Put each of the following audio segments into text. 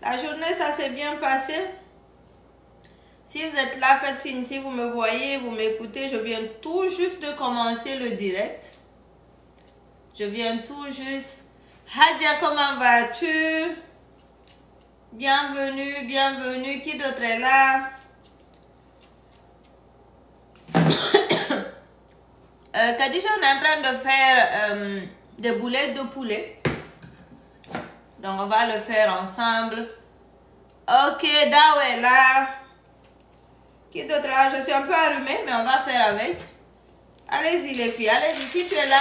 La journée, ça s'est bien passé? Si vous êtes là, faites signe. Si vous me voyez, vous m'écoutez, je viens tout juste de commencer le direct. Je viens tout juste. Hadja, comment vas-tu? Bienvenue, bienvenue. Qui d'autre est là? Kadija, on est en train de faire des boulettes de poulet. Donc, on va le faire ensemble. Ok, Dao est là. Qui d'autre est là? Je suis un peu allumée, mais on va faire avec. Allez-y, les filles. Allez-y. Si tu es là,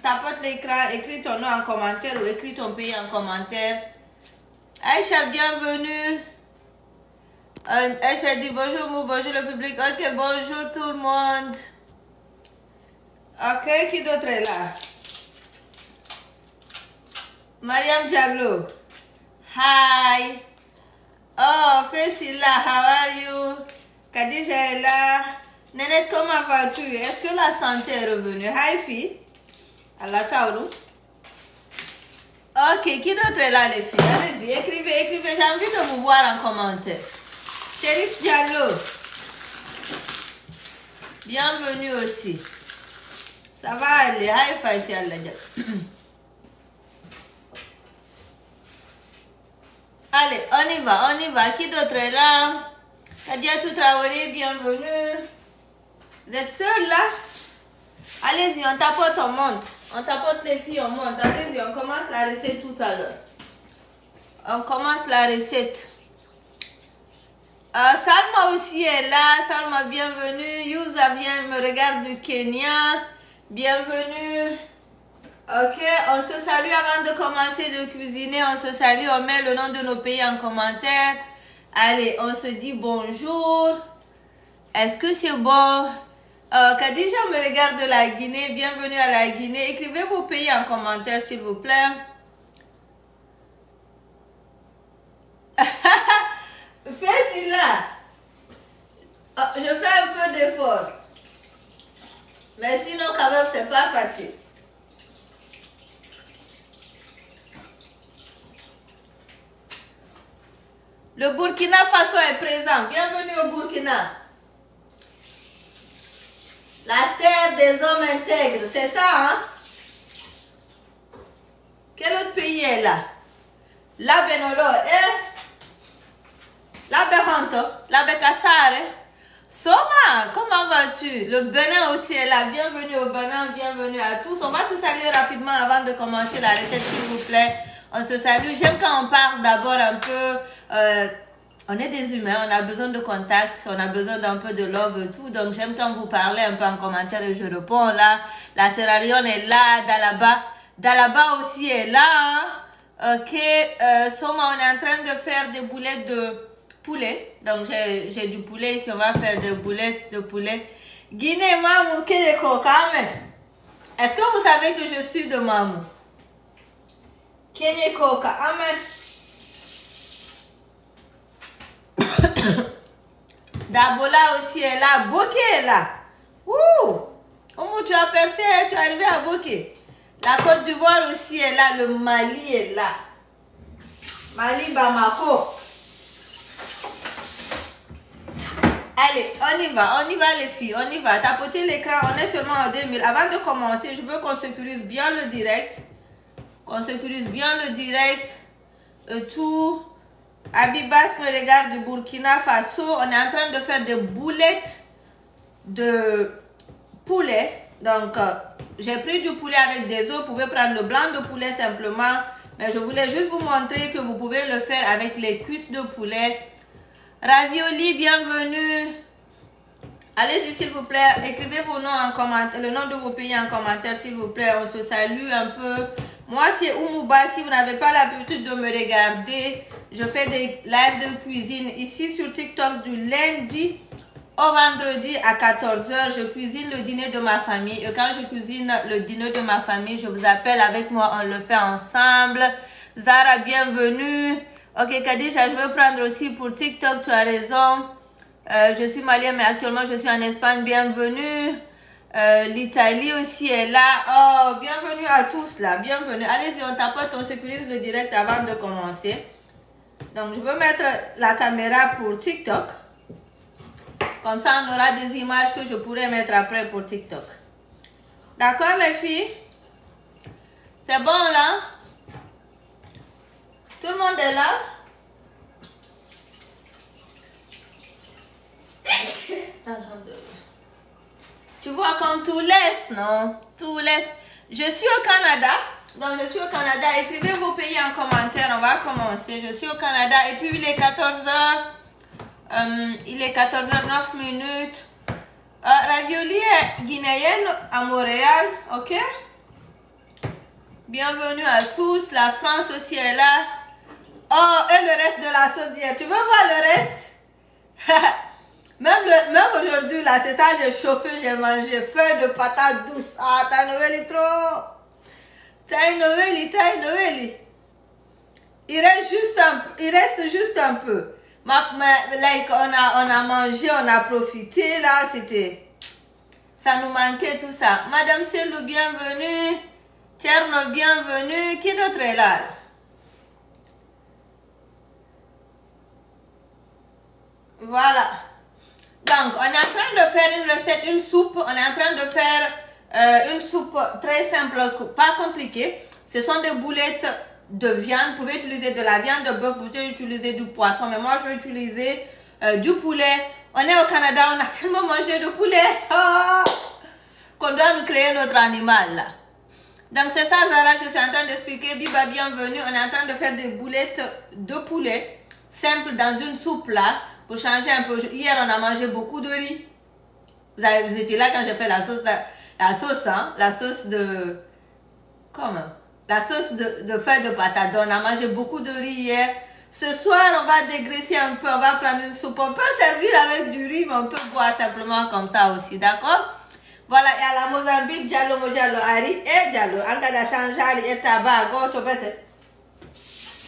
tapote l'écran, écris ton nom en commentaire ou écris ton pays en commentaire. Aïcha, bienvenue. Aïcha dit bonjour, bonjour le public. Ok, bonjour tout le monde. Ok, qui d'autre est là? Mariam Diallo. Hi. Oh, Fessila, how are you? Kadija est là. Nénette, comment vas-tu? Est-ce que la santé est revenue? Hi, fille. Allah Taoulou. Ok, qui d'autre est là, les filles? Allez-y, écrivez, écrivez. J'ai envie de vous voir en commentaire. Chérif Diallo. Bienvenue aussi. Ça va aller. Hi, Faisal Allah. Allez, on y va, on y va. Qui d'autre est là? Kadiatou Traoré, bienvenue. Vous êtes seuls là? Allez-y, on tapote, on monte. On tapote les filles, on monte. Allez-y, on commence la recette tout à l'heure. On commence la recette. Salma aussi est là. Salma, bienvenue. Youza vient, me regarde du Kenya. Bienvenue. Ok, on se salue avant de commencer de cuisiner. On se salue, on met le nom de nos pays en commentaire. Allez, on se dit bonjour. Est-ce que c'est bon? Kadija me regarde de la Guinée. Bienvenue à la Guinée. Écrivez vos pays en commentaire, s'il vous plaît. Fais là. Oh, je fais un peu d'effort. Mais sinon, quand même, c'est pas facile. Le Burkina Faso est présent. Bienvenue au Burkina. La terre des hommes intègres, c'est ça, hein? Quel autre pays est là? La Benolo et la Behanto, la Bekassare. Soma, comment vas-tu? Le Bénin aussi est là. Bienvenue au Bénin, bienvenue à tous. On va se saluer rapidement avant de commencer la recette, s'il vous plaît. On se salue. J'aime quand on parle d'abord un peu... on est des humains, on a besoin de contact, on a besoin d'un peu de love et tout. Donc j'aime quand vous parlez un peu en commentaire et je réponds là. La Sierra Leone est là, Dalaba aussi est là. Hein? Ok, Soma, on est en train de faire des boulettes de poulet. Donc j'ai du poulet ici, on va faire des boulettes de poulet. Guinée, Mamou, Kéléko, Kame. Est-ce que vous savez que je suis de Mamou? Kéléko, Kame. Dabola aussi est là. Boké est là. Ouh! Comment tu as percé, tu es arrivé à Boké. La Côte d'Ivoire aussi est là. Le Mali est là. Mali Bamako. Allez, on y va les filles, on y va. Tapotez l'écran, on est seulement en 2000. Avant de commencer, je veux qu'on sécurise bien le direct. Qu'on sécurise bien le direct. Tout. Abibas me regarde du Burkina Faso. On est en train de faire des boulettes de poulet. Donc, j'ai pris du poulet avec des os. Vous pouvez prendre le blanc de poulet simplement. Mais je voulais juste vous montrer que vous pouvez le faire avec les cuisses de poulet. Ravioli, bienvenue. Allez-y, s'il vous plaît. Écrivez vos noms en commentaire, le nom de vos pays en commentaire, s'il vous plaît. On se salue un peu. Moi, c'est Oumouba. Si vous n'avez pas l'habitude de me regarder, je fais des lives de cuisine ici sur TikTok du lundi au vendredi à 14 h. Je cuisine le dîner de ma famille. Et quand je cuisine le dîner de ma famille, je vous appelle avec moi. On le fait ensemble. Zara, bienvenue. Ok, Kadija, je veux prendre aussi pour TikTok. Tu as raison. Je suis malienne, mais actuellement, je suis en Espagne. Bienvenue. L'Italie aussi est là. Oh, bienvenue à tous là. Bienvenue. Allez-y, on tapote, on sécurise le direct avant de commencer. Donc, je veux mettre la caméra pour TikTok. Comme ça, on aura des images que je pourrai mettre après pour TikTok. D'accord, les filles? C'est bon, là? Tout le monde est là? Tu vois comme tout l'Est, non? Tout l'Est. Je suis au Canada. Donc, je suis au Canada. Écrivez vos pays en commentaire. On va commencer. Je suis au Canada. Et puis, il est 14h. Il est 14h09 minutes. Ravioli est guinéenne à Montréal. OK? Bienvenue à tous. La France aussi est là. Oh, et le reste de la sauce d'hier. Tu veux voir le reste? Même aujourd'hui, là, c'est ça, j'ai chauffé, j'ai mangé. Feuille de patates douces. Ah, t'as Noël trop. T'as Noël. Il reste juste un peu. Like, on a mangé, on a profité, là, c'était... Ça nous manquait tout ça. Madame Selou, bienvenue. Tcherno, bienvenue. Qui d'autre est là? Voilà. Donc, on est en train de faire une recette, une soupe. On est en train de faire une soupe très simple, pas compliquée. Ce sont des boulettes de viande. Vous pouvez utiliser de la viande de bœuf, vous pouvez utiliser du poisson. Mais moi, je vais utiliser du poulet. On est au Canada, on a tellement mangé de poulet. Oh, qu'on doit nous créer notre animal, là. Donc, c'est ça, Zara, je suis en train d'expliquer. Biba, bienvenue. On est en train de faire des boulettes de poulet simples dans une soupe, là. Pour changer un peu. Hier, on a mangé beaucoup de riz. Vous étiez là quand j'ai fait la sauce, la sauce de... Comment? La sauce de feuilles de patate. On a mangé beaucoup de riz hier. Ce soir, on va dégraisser un peu. On va prendre une soupe. On peut servir avec du riz, mais on peut boire simplement comme ça aussi. D'accord? Voilà, il y a la Mozambique, Diallo, Mojalo, Ari, et Diallo. Angada Chanjali, et Tabago, Tobete.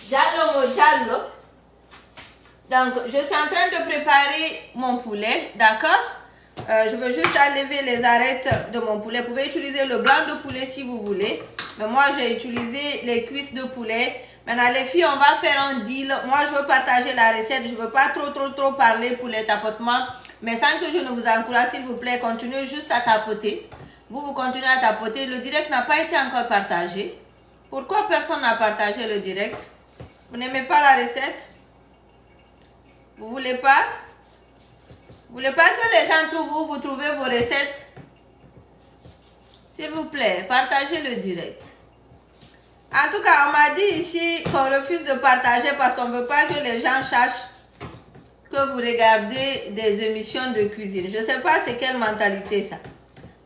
Diallo, Mojalo. Donc, je suis en train de préparer mon poulet, d'accord? Je veux juste enlever les arêtes de mon poulet. Vous pouvez utiliser le blanc de poulet si vous voulez. Mais moi, j'ai utilisé les cuisses de poulet. Maintenant, les filles, on va faire un deal. Moi, je veux partager la recette. Je ne veux pas trop parler pour les tapotements. Mais sans que je ne vous encourage, s'il vous plaît, continuez juste à tapoter. Vous continuez à tapoter. Le direct n'a pas été encore partagé. Pourquoi personne n'a partagé le direct? Vous n'aimez pas la recette? Vous voulez pas? Vous voulez pas que les gens trouvent où vous trouvez vos recettes? S'il vous plaît, partagez le direct. En tout cas, on m'a dit ici qu'on refuse de partager parce qu'on ne veut pas que les gens sachent que vous regardez des émissions de cuisine. Je ne sais pas c'est quelle mentalité ça.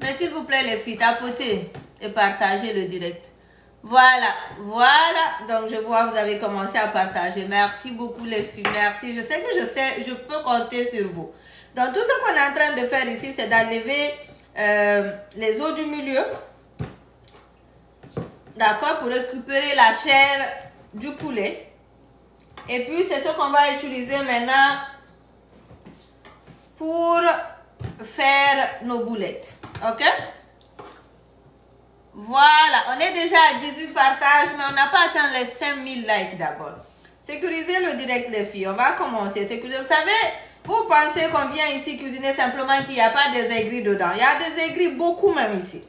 Mais s'il vous plaît les filles, tapotez et partagez le direct. Voilà. Donc je vois vous avez commencé à partager. Merci beaucoup les filles. Merci. Je sais que je peux compter sur vous. Donc tout ce qu'on est en train de faire ici, c'est d'enlever les os du milieu. D'accord, pour récupérer la chair du poulet. Et puis c'est ce qu'on va utiliser maintenant pour faire nos boulettes. Ok? Voilà, on est déjà à 18 partages, mais on n'a pas atteint les 5000 likes d'abord. Sécurisez le direct les filles, on va commencer. Vous savez, vous pensez qu'on vient ici cuisiner simplement qu'il n'y a pas des aigris dedans. Il y a des aigris, beaucoup même ici.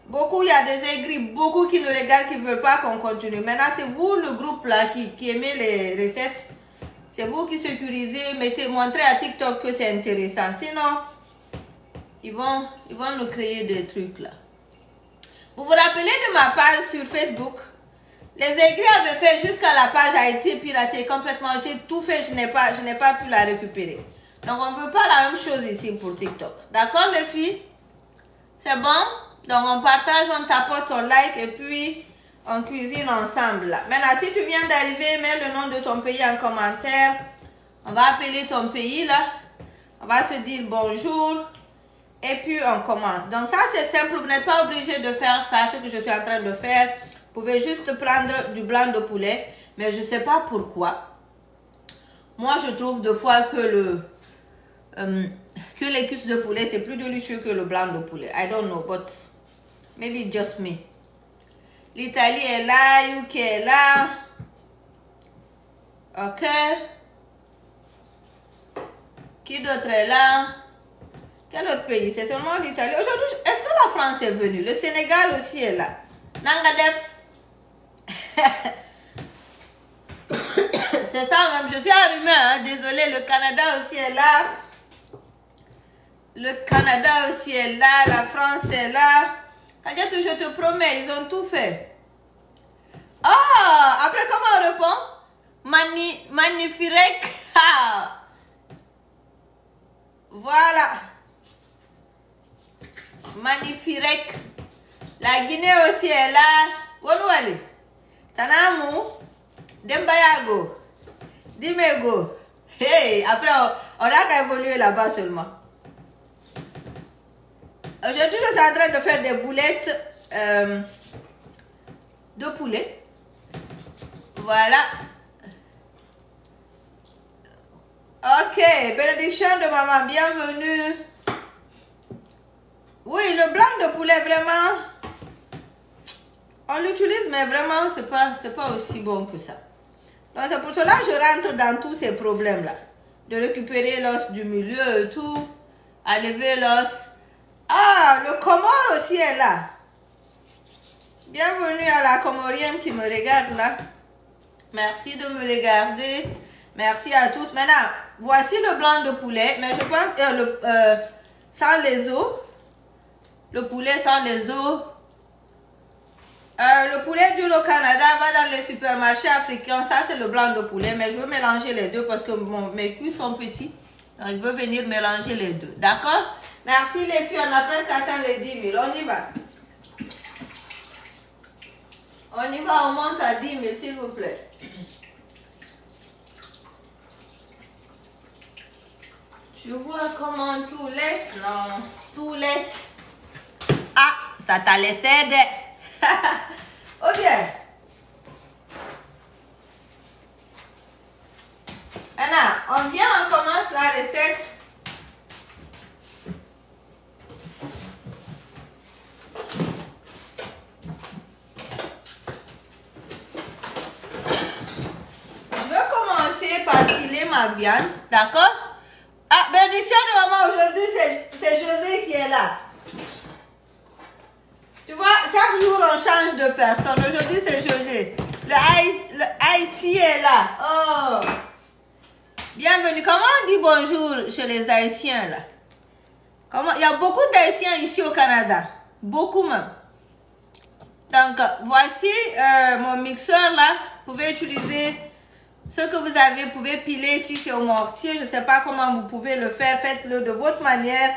Beaucoup, il y a des aigris, beaucoup qui nous regardent, qui ne veulent pas qu'on continue. Maintenant, c'est vous, le groupe là, qui aimez les recettes. C'est vous qui sécurisez, montrez à TikTok que c'est intéressant. Sinon, ils vont nous créer des trucs là. Vous vous rappelez de ma page sur Facebook? Les aigris avaient fait jusqu'à la page a été piratée complètement. J'ai tout fait, je n'ai pas pu la récupérer. Donc on ne veut pas la même chose ici pour TikTok. D'accord les filles? C'est bon? Donc on partage, on tapote, on like et puis on cuisine ensemble là. Maintenant si tu viens d'arriver, mets le nom de ton pays en commentaire. On va appeler ton pays là. On va se dire bonjour. Et puis on commence. Donc ça c'est simple, vous n'êtes pas obligé de faire ça, ce que je suis en train de faire. Vous pouvez juste prendre du blanc de poulet. Mais je ne sais pas pourquoi. Moi je trouve deux fois que les cuisses de poulet c'est plus délicieux que le blanc de poulet. I don't know, but maybe just me. L'Italie est là, UK est là. Ok. Qui d'autre est là? Quel autre pays? C'est seulement l'Italie. Aujourd'hui, est-ce que la France est venue? Le Sénégal aussi est là. Nangadef. C'est ça même, je suis allumée, hein? Désolée, le Canada aussi est là. Le Canada aussi est là, la France est là. Kadiatou, je te promets, ils ont tout fait. Ah, après comment on répond? Magnifique. Ah. Voilà. Magnifique. La Guinée aussi est là. Wonouali. Tanamou. Dembayago. Dimego. Hey, après on a qu'à évoluer là-bas seulement. Aujourd'hui, je suis en train de faire des boulettes de poulet. Voilà. Ok, bénédiction de maman, bienvenue. Oui, le blanc de poulet, vraiment, on l'utilise, mais vraiment, c'est pas aussi bon que ça. Donc, c'est pour cela que je rentre dans tous ces problèmes-là. De récupérer l'os du milieu et tout, enlever l'os. Ah, le Comore aussi est là. Bienvenue à la Comorienne qui me regarde là. Merci de me regarder. Merci à tous. Maintenant, voici le blanc de poulet. Mais je pense que sans les os. Le poulet sans les os. Le poulet du Canada va dans les supermarchés africains. Ça, c'est le blanc de poulet. Mais je veux mélanger les deux parce que mes cuisses sont petits. Donc, je veux venir mélanger les deux. D'accord? Merci les filles. On a presque atteint les 10 000. On y va. On y va. On monte à 10 000, s'il vous plaît. Je vois comment tout laisse. Non, tout laisse. Ah, ça t'a laissé de... Oh bien. Anna, on commence la recette. Je vais commencer par piler ma viande, d'accord? Ah, bénédiction de maman, aujourd'hui c'est José qui est là. Tu vois, chaque jour on change de personne. Aujourd'hui c'est José. Le Haïti est là. Oh. Bienvenue. Comment on dit bonjour chez les Haïtiens là? Comment? Il y a beaucoup d'Haïtiens ici au Canada. Beaucoup même. Donc voici mon mixeur là. Vous pouvez utiliser ce que vous avez. Vous pouvez piler si c'est au mortier. Je ne sais pas comment vous pouvez le faire. Faites-le de votre manière.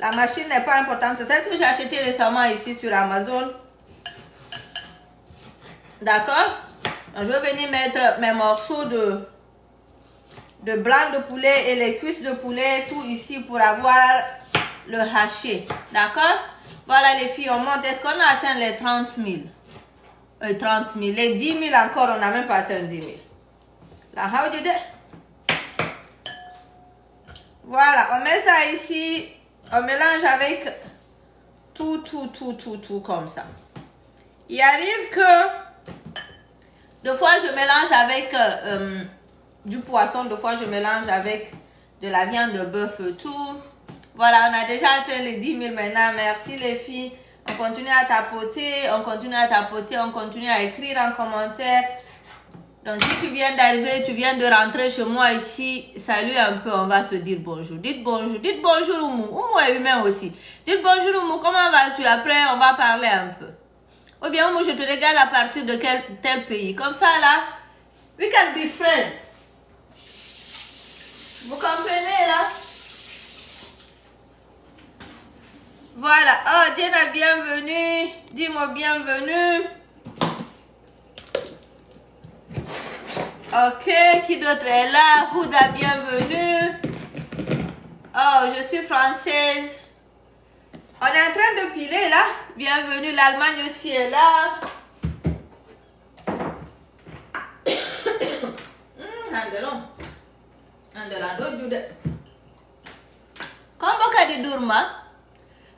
La machine n'est pas importante. C'est celle que j'ai achetée récemment ici sur Amazon. D'accord? Je vais venir mettre mes morceaux de blanc de poulet et les cuisses de poulet. Tout ici pour avoir le haché. D'accord? Voilà les filles, on monte. Est-ce qu'on a atteint les 30 000? 30 000. Les 10 000 encore, on n'a même pas atteint 10 000. Là, how did it? Voilà, on met ça ici. On mélange avec tout comme ça. Il arrive que deux fois je mélange avec du poisson, deux fois je mélange avec de la viande de bœuf et tout. Voilà, on a déjà atteint les 10 000 maintenant. Merci les filles. On continue à tapoter, on continue à tapoter, on continue à écrire en commentaire. Donc si tu viens d'arriver, tu viens de rentrer chez moi ici, salut un peu, on va se dire bonjour. Dites bonjour Oumou. Oumou est humain aussi. Dites bonjour Oumou, comment vas-tu? Après on va parler un peu. Ou bien Oumou, je te regarde à partir de tel pays. Comme ça là, we can be friends. Vous comprenez là? Voilà. Oh, Diana, bienvenue. Dis-moi bienvenue. Ok, qui d'autre est là? Houda, bienvenue. Oh, je suis française. On est en train de piler là. Bienvenue, l'Allemagne aussi est là. Comment dit Dourma?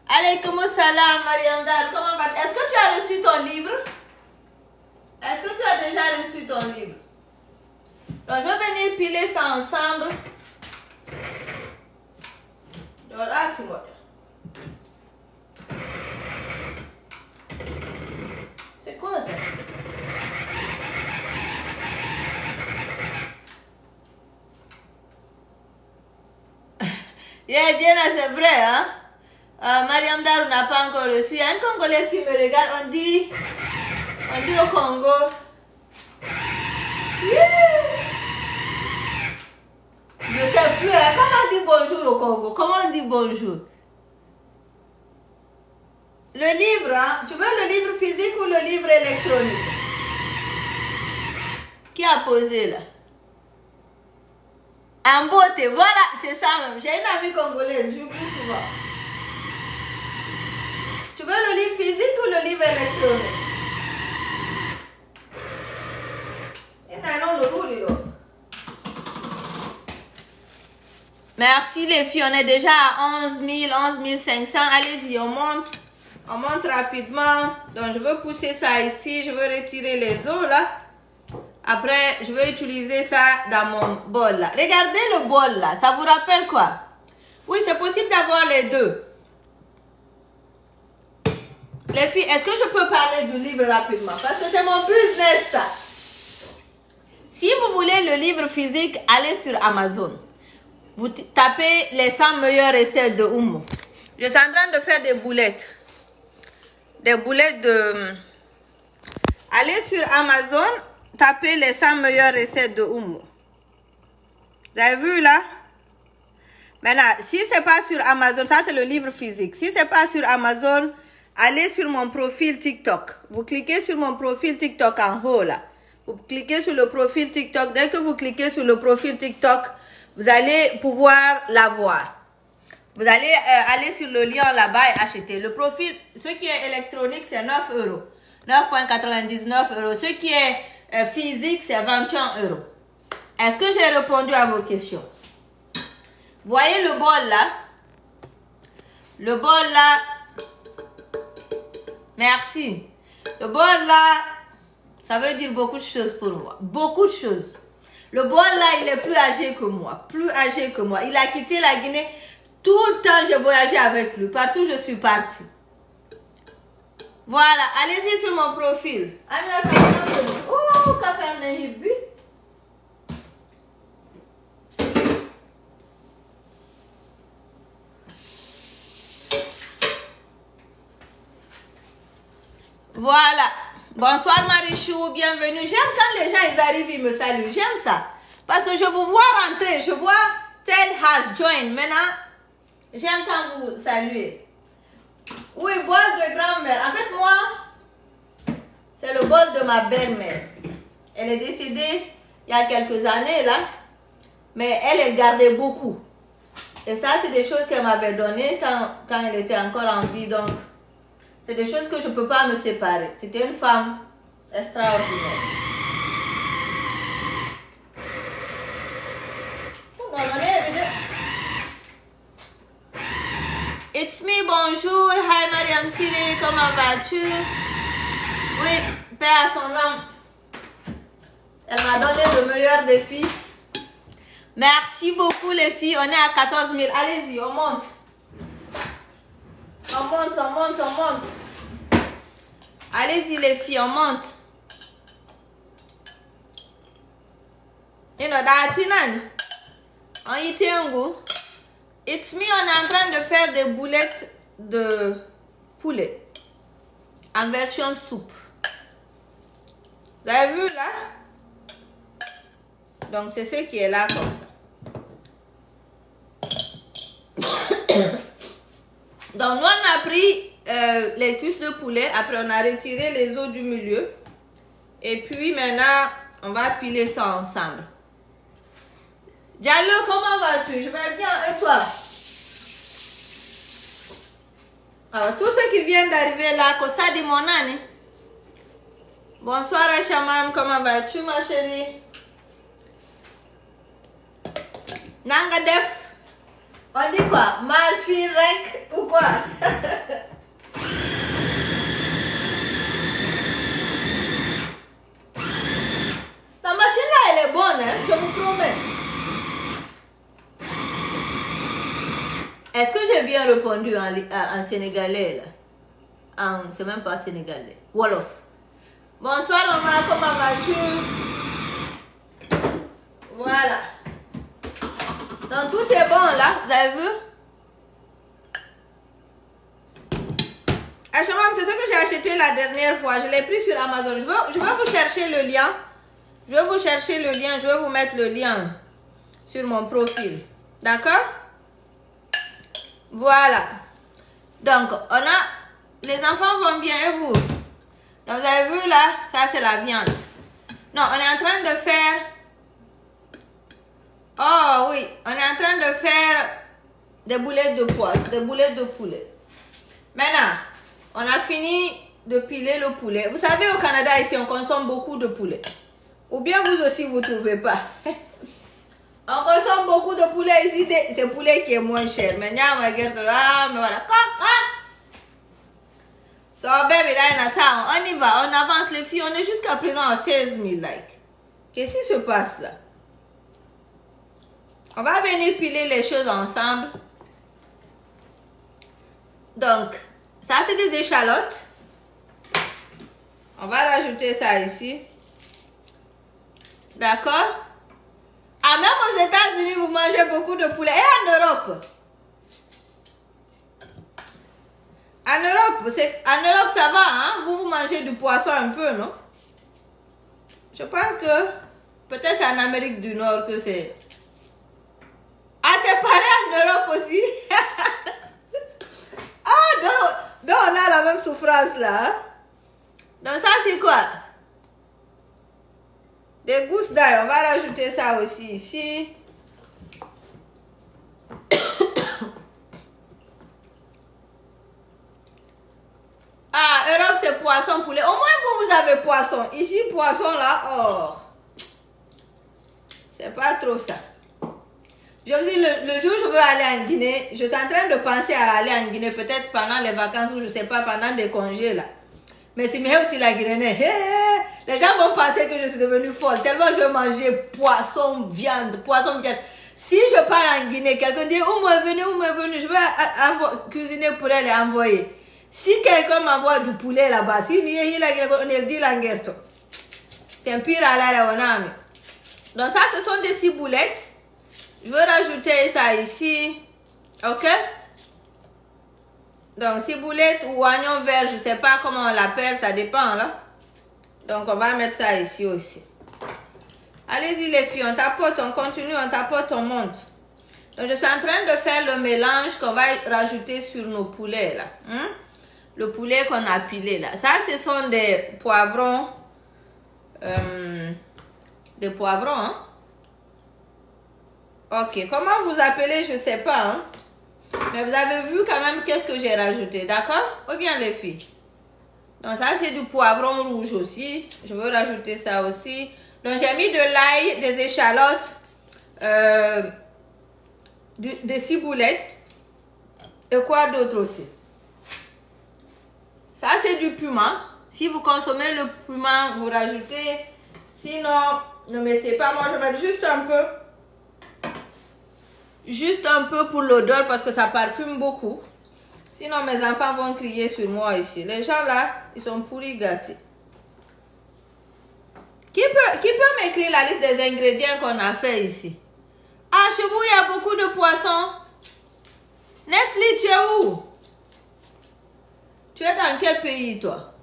Alaykoum salam, Mariam Dar. Comment va? Est-ce que tu as reçu ton livre? Est-ce que tu as déjà reçu ton livre? Donc, je vais venir piler ça ensemble. Donc, là, tu vois. C'est quoi ça? Yeah, Diana, c'est vrai, hein? Mariam Darou n'a pas encore reçu. Il y a une Congolaise qui me regarde. On dit au Congo. Yeah. Je ne sais plus, hein? Comment on dit bonjour au Congo? Comment on dit bonjour? Le livre, hein? Tu veux le livre physique ou le livre électronique? Qui a posé là? En beauté, voilà, c'est ça même. J'ai une amie congolaise, j'oublie souvent. Tu veux le livre physique ou le livre électronique? Merci les filles, on est déjà à 11 500. Allez-y, on monte rapidement. Donc je veux pousser ça ici, je veux retirer les os là. Après, je vais utiliser ça dans mon bol là. Regardez le bol là, ça vous rappelle quoi? Oui, c'est possible d'avoir les deux. Les filles, est-ce que je peux parler du livre rapidement? Parce que c'est mon business ça. Si vous voulez le livre physique, allez sur Amazon. Vous tapez les 100 meilleures recettes de Oumou. Je suis en train de faire des boulettes. Des boulettes de... Allez sur Amazon. Tapez les 100 meilleures recettes de Oumou. Vous avez vu là? Maintenant, si ce n'est pas sur Amazon, ça c'est le livre physique. Si ce n'est pas sur Amazon, allez sur mon profil TikTok. Vous cliquez sur mon profil TikTok en haut là. Vous cliquez sur le profil TikTok. Dès que vous cliquez sur le profil TikTok, vous allez pouvoir l'avoir. Vous allez aller sur le lien là-bas et acheter. Le profil, ce qui est électronique, c'est 9 €. 9,99 €. Ce qui est physique, c'est 21 €. Est-ce que j'ai répondu à vos questions? Voyez le bol là? Le bol là. Merci. Le bol là, ça veut dire beaucoup de choses pour moi. Beaucoup de choses. Le bol là, il est plus âgé que moi. Plus âgé que moi. Il a quitté la Guinée. Tout le temps, j'ai voyagé avec lui. Partout, je suis partie. Voilà, allez-y sur mon profil. Oh, café en Égypte. Voilà. Bonsoir Marichou, bienvenue. J'aime quand les gens ils arrivent, ils me saluent. J'aime ça. Parce que je vous vois rentrer. Je vois tel has joined. Maintenant, j'aime quand vous saluez. Oui, bol de grand-mère. En fait, moi, c'est le bol de ma belle-mère. Elle est décédée il y a quelques années, là. Mais elle gardait beaucoup. Et ça, c'est des choses qu'elle m'avait données quand elle était encore en vie. Donc, c'est des choses que je ne peux pas me séparer. C'était une femme extraordinaire. It's me, bonjour. Hi Mariam Siré, comment vas-tu? Oui, paix à son âme. Elle m'a donné le meilleur des fils. Merci beaucoup les filles. On est à 14 000. Allez-y, on monte. On monte, on monte, on monte. Allez-y les filles, on monte. You know that, on y était un goût. It's me, on est en train de faire des boulettes de poulet. En version soupe. Vous avez vu là? Donc c'est ce qui est là comme ça. Donc nous on a pris les cuisses de poulet. Après on a retiré les os du milieu. Et puis maintenant on va piler ça ensemble. Diallo, comment vas-tu? Je vais bien, et toi? Alors, tous ceux qui viennent d'arriver là, Kosa dit mon année. Bonsoir Achamam, comment vas-tu ma chérie? Nanga def. On dit quoi? Malfi rek ou quoi? La machine là, elle est bonne, hein, je vous promets. Est-ce que j'ai bien répondu en sénégalais là? C'est même pas sénégalais. Wolof. Bonsoir maman, comment vas-tu? Voilà. Donc tout est bon là, vous avez vu? C'est ce que j'ai acheté la dernière fois. Je l'ai pris sur Amazon. Je vais vous chercher le lien. Je vais vous mettre le lien sur mon profil. D'accord? Voilà. Donc, les enfants vont bien et vous? Donc, vous avez vu là, ça c'est la viande. Non, on est en train de faire... Oh oui, on est en train de faire des boulettes de poisson, des boulettes de poulet. Maintenant, on a fini de piler le poulet. Vous savez, au Canada, ici, on consomme beaucoup de poulet. Ou bien vous aussi, vous ne trouvez pas. On consomme beaucoup de poulet ici. C'est le poulet qui est moins cher. Mais voilà. So, baby, on y va. On avance les filles. On est jusqu'à présent à 16 000 likes. Qu'est-ce qui se passe là? On va venir piler les choses ensemble. Donc, ça c'est des échalotes. On va rajouter ça ici. D'accord? Ah, même aux États-Unis, vous mangez beaucoup de poulet. Et en Europe? En Europe, ça va, hein? Vous mangez du poisson un peu, non? Je pense que peut-être c'est en Amérique du Nord que c'est... Ah, c'est pareil en Europe aussi. Ah, donc on a la même souffrance là. Hein? Donc ça c'est quoi? Des gousses d'ail. On va rajouter ça aussi ici. Ah, Europe c'est poisson, poulet. Au moins vous avez poisson. Ici, poisson là, oh. C'est pas trop ça. Je vous dis, le jour où je veux aller en Guinée, je suis en train de penser à aller en Guinée, peut-être pendant les vacances ou je sais pas, pendant des congés là. Mais si tu la Guinée, les gens vont penser que je suis devenue folle, tellement je veux manger poisson, viande. Si je pars en Guinée, quelqu'un dit, où m'est venu, je veux cuisiner pour elle et envoyer. Si quelqu'un m'envoie du poulet là-bas, si on dit l'anguerto. C'est un pire à la onami. Donc ça, ce sont des ciboulettes. Je vais rajouter ça ici. Ok? Donc, ciboulette ou oignon vert, je ne sais pas comment on l'appelle, ça dépend là. Donc, on va mettre ça ici aussi. Allez-y les filles, on tapote, on continue, on tapote, on monte. Donc, je suis en train de faire le mélange qu'on va rajouter sur nos poulets là. Le poulet qu'on a pilé là. Ça, ce sont des poivrons. Des poivrons, hein? Ok, comment vous appelez, je ne sais pas, hein? Mais vous avez vu quand même qu'est-ce que j'ai rajouté, d'accord? Ou bien les filles? Donc ça c'est du poivron rouge aussi. Je veux rajouter ça aussi. Donc j'ai mis de l'ail, des échalotes, des ciboulettes. Et quoi d'autre aussi? Ça c'est du piment. Si vous consommez le piment, vous rajoutez. Sinon, ne mettez pas. Moi je mets juste un peu. Juste un peu pour l'odeur parce que ça parfume beaucoup. Sinon mes enfants vont crier sur moi ici. Les gens là, ils sont pourris gâtés. Qui peut m'écrire la liste des ingrédients qu'on a fait ici? Ah, chez vous, il y a beaucoup de poissons. Nestlé, tu es où? Tu es dans quel pays, toi?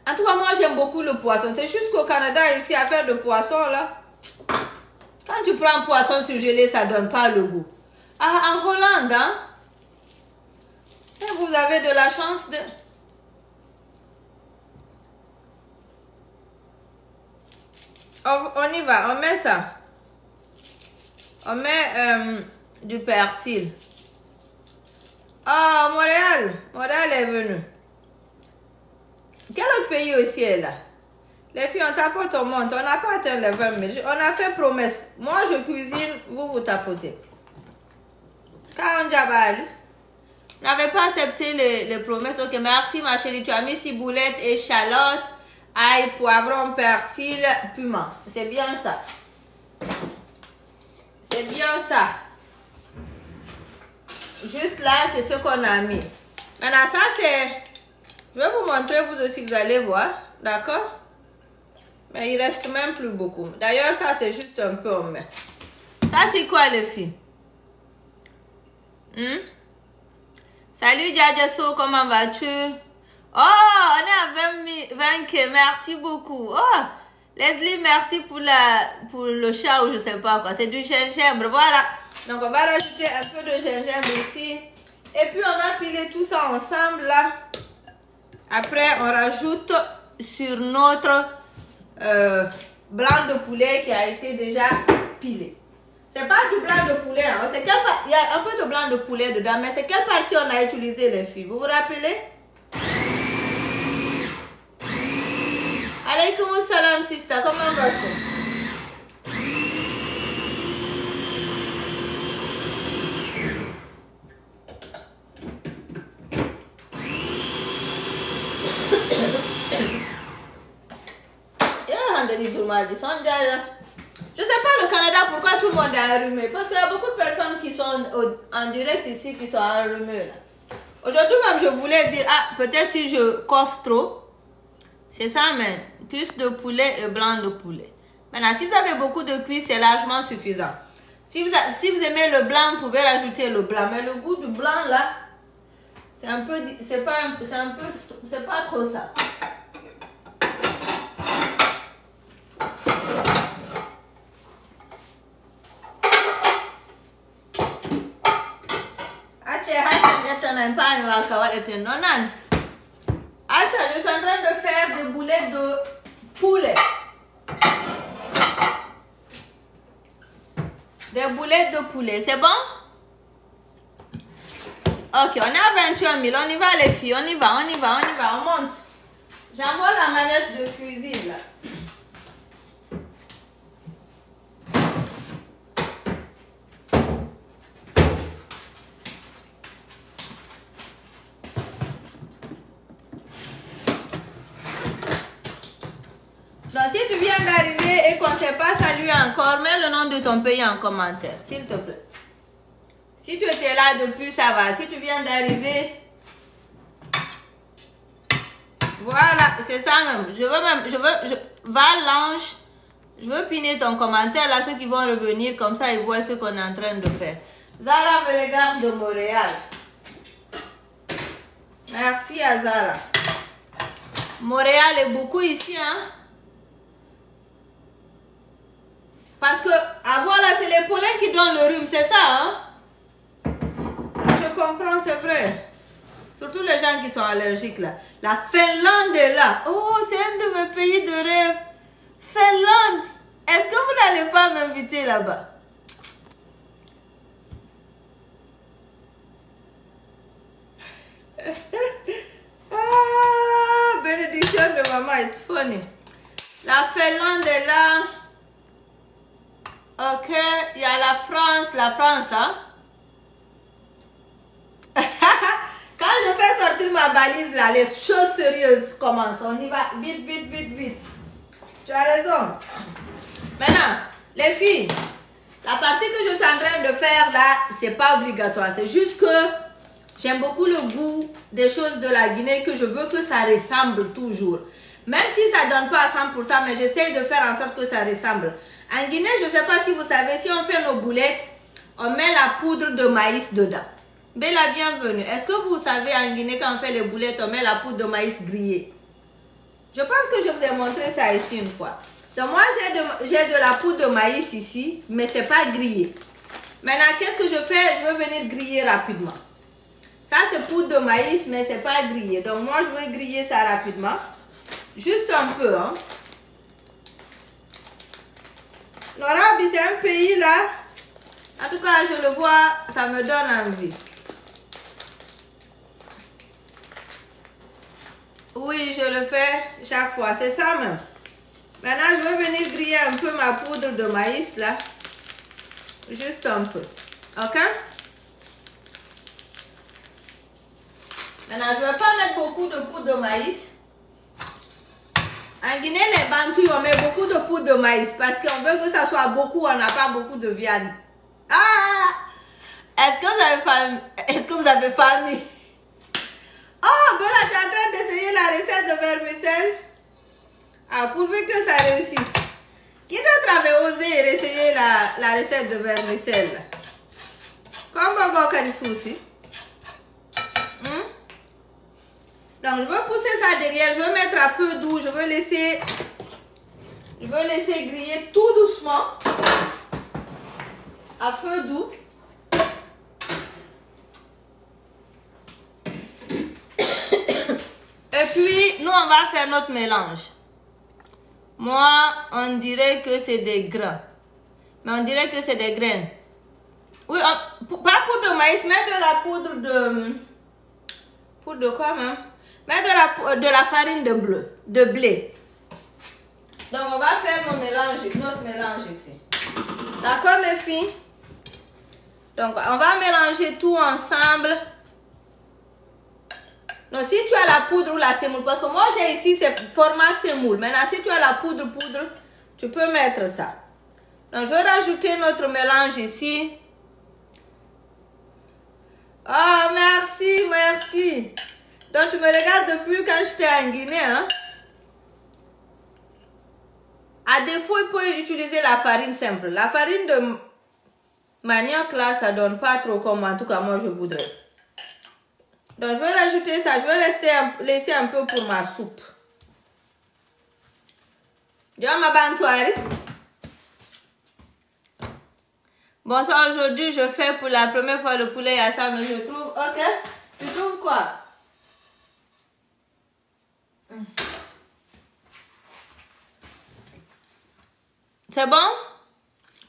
En tout cas, moi, j'aime beaucoup le poisson. C'est juste qu'au Canada, ici, à faire de poisson, là... Quand tu prends un poisson surgelé, ça ne donne pas le goût. Ah, en Hollande, hein? Et vous avez de la chance de... On y va, on met ça. On met du persil. Ah, Montréal. Montréal est venu. Quel autre pays aussi est là? Les filles, on tapote, on monte. On n'a pas atteint les 20 000. On a fait promesse. Moi, je cuisine, vous tapotez. Quand on jabali, vous n'avez pas accepté les promesses. Ok, merci ma chérie. Tu as mis ciboulette, échalote, Ail, poivron, persil, piment. C'est bien ça. C'est bien ça. Juste là, c'est ce qu'on a mis. Maintenant, ça c'est... Je vais vous montrer, vous aussi, vous allez voir. D'accord? Mais il reste même plus beaucoup. D'ailleurs, ça c'est juste un peu. Mais... Ça c'est quoi les filles? Salut Djadjaso, comment vas-tu? Oh, on est à 20K, merci beaucoup. Oh, Leslie, merci pour le chat ou je sais pas quoi. C'est du gingembre, voilà. Donc on va rajouter un peu de gingembre ici. Et puis on va piler tout ça ensemble là. Après on rajoute sur notre blanc de poulet qui a été déjà pilé. C'est pas du blanc de poulet, hein. Il y a un peu de blanc de poulet dedans, mais c'est quelle partie on a utilisé les filles? Vous vous rappelez? Alaykoum salam sister, comment vas-tu? Je sais pas le Canada pourquoi tout le monde est enrhumé. Parce qu'il y a beaucoup de personnes qui sont en direct ici qui sont enrhumées. Aujourd'hui même je voulais dire, peut-être si je coiffe trop. C'est ça, mais cuisse de poulet et blanc de poulet. Maintenant, si vous avez beaucoup de cuisses, c'est largement suffisant. Si vous aimez le blanc, vous pouvez rajouter le blanc. Mais le goût du blanc là, c'est un peu, c'est pas trop ça. Je suis en train de faire des boulettes de poulet. Des boulettes de poulet, c'est bon? Ok, on est à 21 000. On y va les filles, on y va, on monte. J'envoie la manette de cuisine là. Donc, si tu viens d'arriver et qu'on ne s'est pas salué encore, mets le nom de ton pays en commentaire, s'il te plaît. Si tu étais là depuis, ça va. Si tu viens d'arriver, voilà, c'est ça même. Valanche, je veux piner ton commentaire là, ceux qui vont revenir, comme ça ils voient ce qu'on est en train de faire. Zara me regarde de Montréal. Merci à Zara. Montréal est beaucoup ici, hein. Parce que, voilà, c'est les pollens qui donnent le rhume, c'est ça, hein? Je comprends, c'est vrai. Surtout les gens qui sont allergiques, là. La Finlande est là. Oh, c'est un de mes pays de rêve. Finlande. Est-ce que vous n'allez pas m'inviter là-bas? Bénédiction de maman, it's funny. La Finlande est là. Ok, il y a la France, hein. Quand je fais sortir ma valise là, les choses sérieuses commencent. On y va vite. Tu as raison. Maintenant, les filles, la partie que je suis en train de faire là, c'est pas obligatoire. C'est juste que j'aime beaucoup le goût des choses de la Guinée, que je veux que ça ressemble toujours. Même si ça ne donne pas à 100%, mais j'essaie de faire en sorte que ça ressemble. En Guinée, je ne sais pas si vous savez, si on fait nos boulettes, on met la poudre de maïs dedans. Bella, bienvenue. Est-ce que vous savez en Guinée, quand on fait les boulettes, on met la poudre de maïs grillée? Je pense que je vous ai montré ça ici une fois. Donc moi, j'ai de la poudre de maïs ici, mais ce n'est pas grillé. Maintenant, qu'est-ce que je fais? Je veux venir griller rapidement. Ça, c'est poudre de maïs, mais ce n'est pas grillé. Donc moi, je vais griller ça rapidement. Juste un peu, hein. L'Arabie, c'est un pays là. En tout cas, je le vois, ça me donne envie. Oui, je le fais chaque fois. C'est ça même. Maintenant, je vais venir griller un peu ma poudre de maïs là. Juste un peu. Ok? Maintenant, je ne vais pas mettre beaucoup de poudre de maïs. En Guinée, les Bantous, on met beaucoup de poudre de maïs parce qu'on veut que ça soit beaucoup, on n'a pas beaucoup de viande. Ah! Est-ce que vous avez faim? Est-ce que vous avez faim? Oh, Bella, tu es en train d'essayer la recette de vermicelle? Ah, pourvu que ça réussisse. Qui d'autre avait osé essayer la recette de vermicelle? Comme Bogo Karisou aussi. Donc, je veux pousser ça derrière. Je veux mettre à feu doux. Je veux laisser griller tout doucement. À feu doux. Et puis, nous, on va faire notre mélange. Moi, on dirait que c'est des grains. Mais on dirait que c'est des graines. Oui, pas poudre de maïs, mais de la poudre de... Poudre de quoi même? Mais de la farine de blé. Donc, on va faire notre mélange ici. D'accord, les filles? Donc, on va mélanger tout ensemble. Donc, si tu as la poudre ou la semoule, parce que moi, j'ai ici, c'est format semoule. Maintenant, si tu as la poudre, tu peux mettre ça. Donc, je vais rajouter notre mélange ici. Oh, merci, merci. Donc, tu me regardes depuis quand j'étais en Guinée, hein? À défaut, il peut utiliser la farine simple. La farine de manioc, là, ça donne pas trop comme, en tout cas, moi, je voudrais. Donc, je vais rajouter ça. Je vais laisser un peu pour ma soupe. Bon, ça, aujourd'hui, je fais pour la première fois le poulet yassa, mais je trouve... Ok? Tu trouves quoi? C'est bon?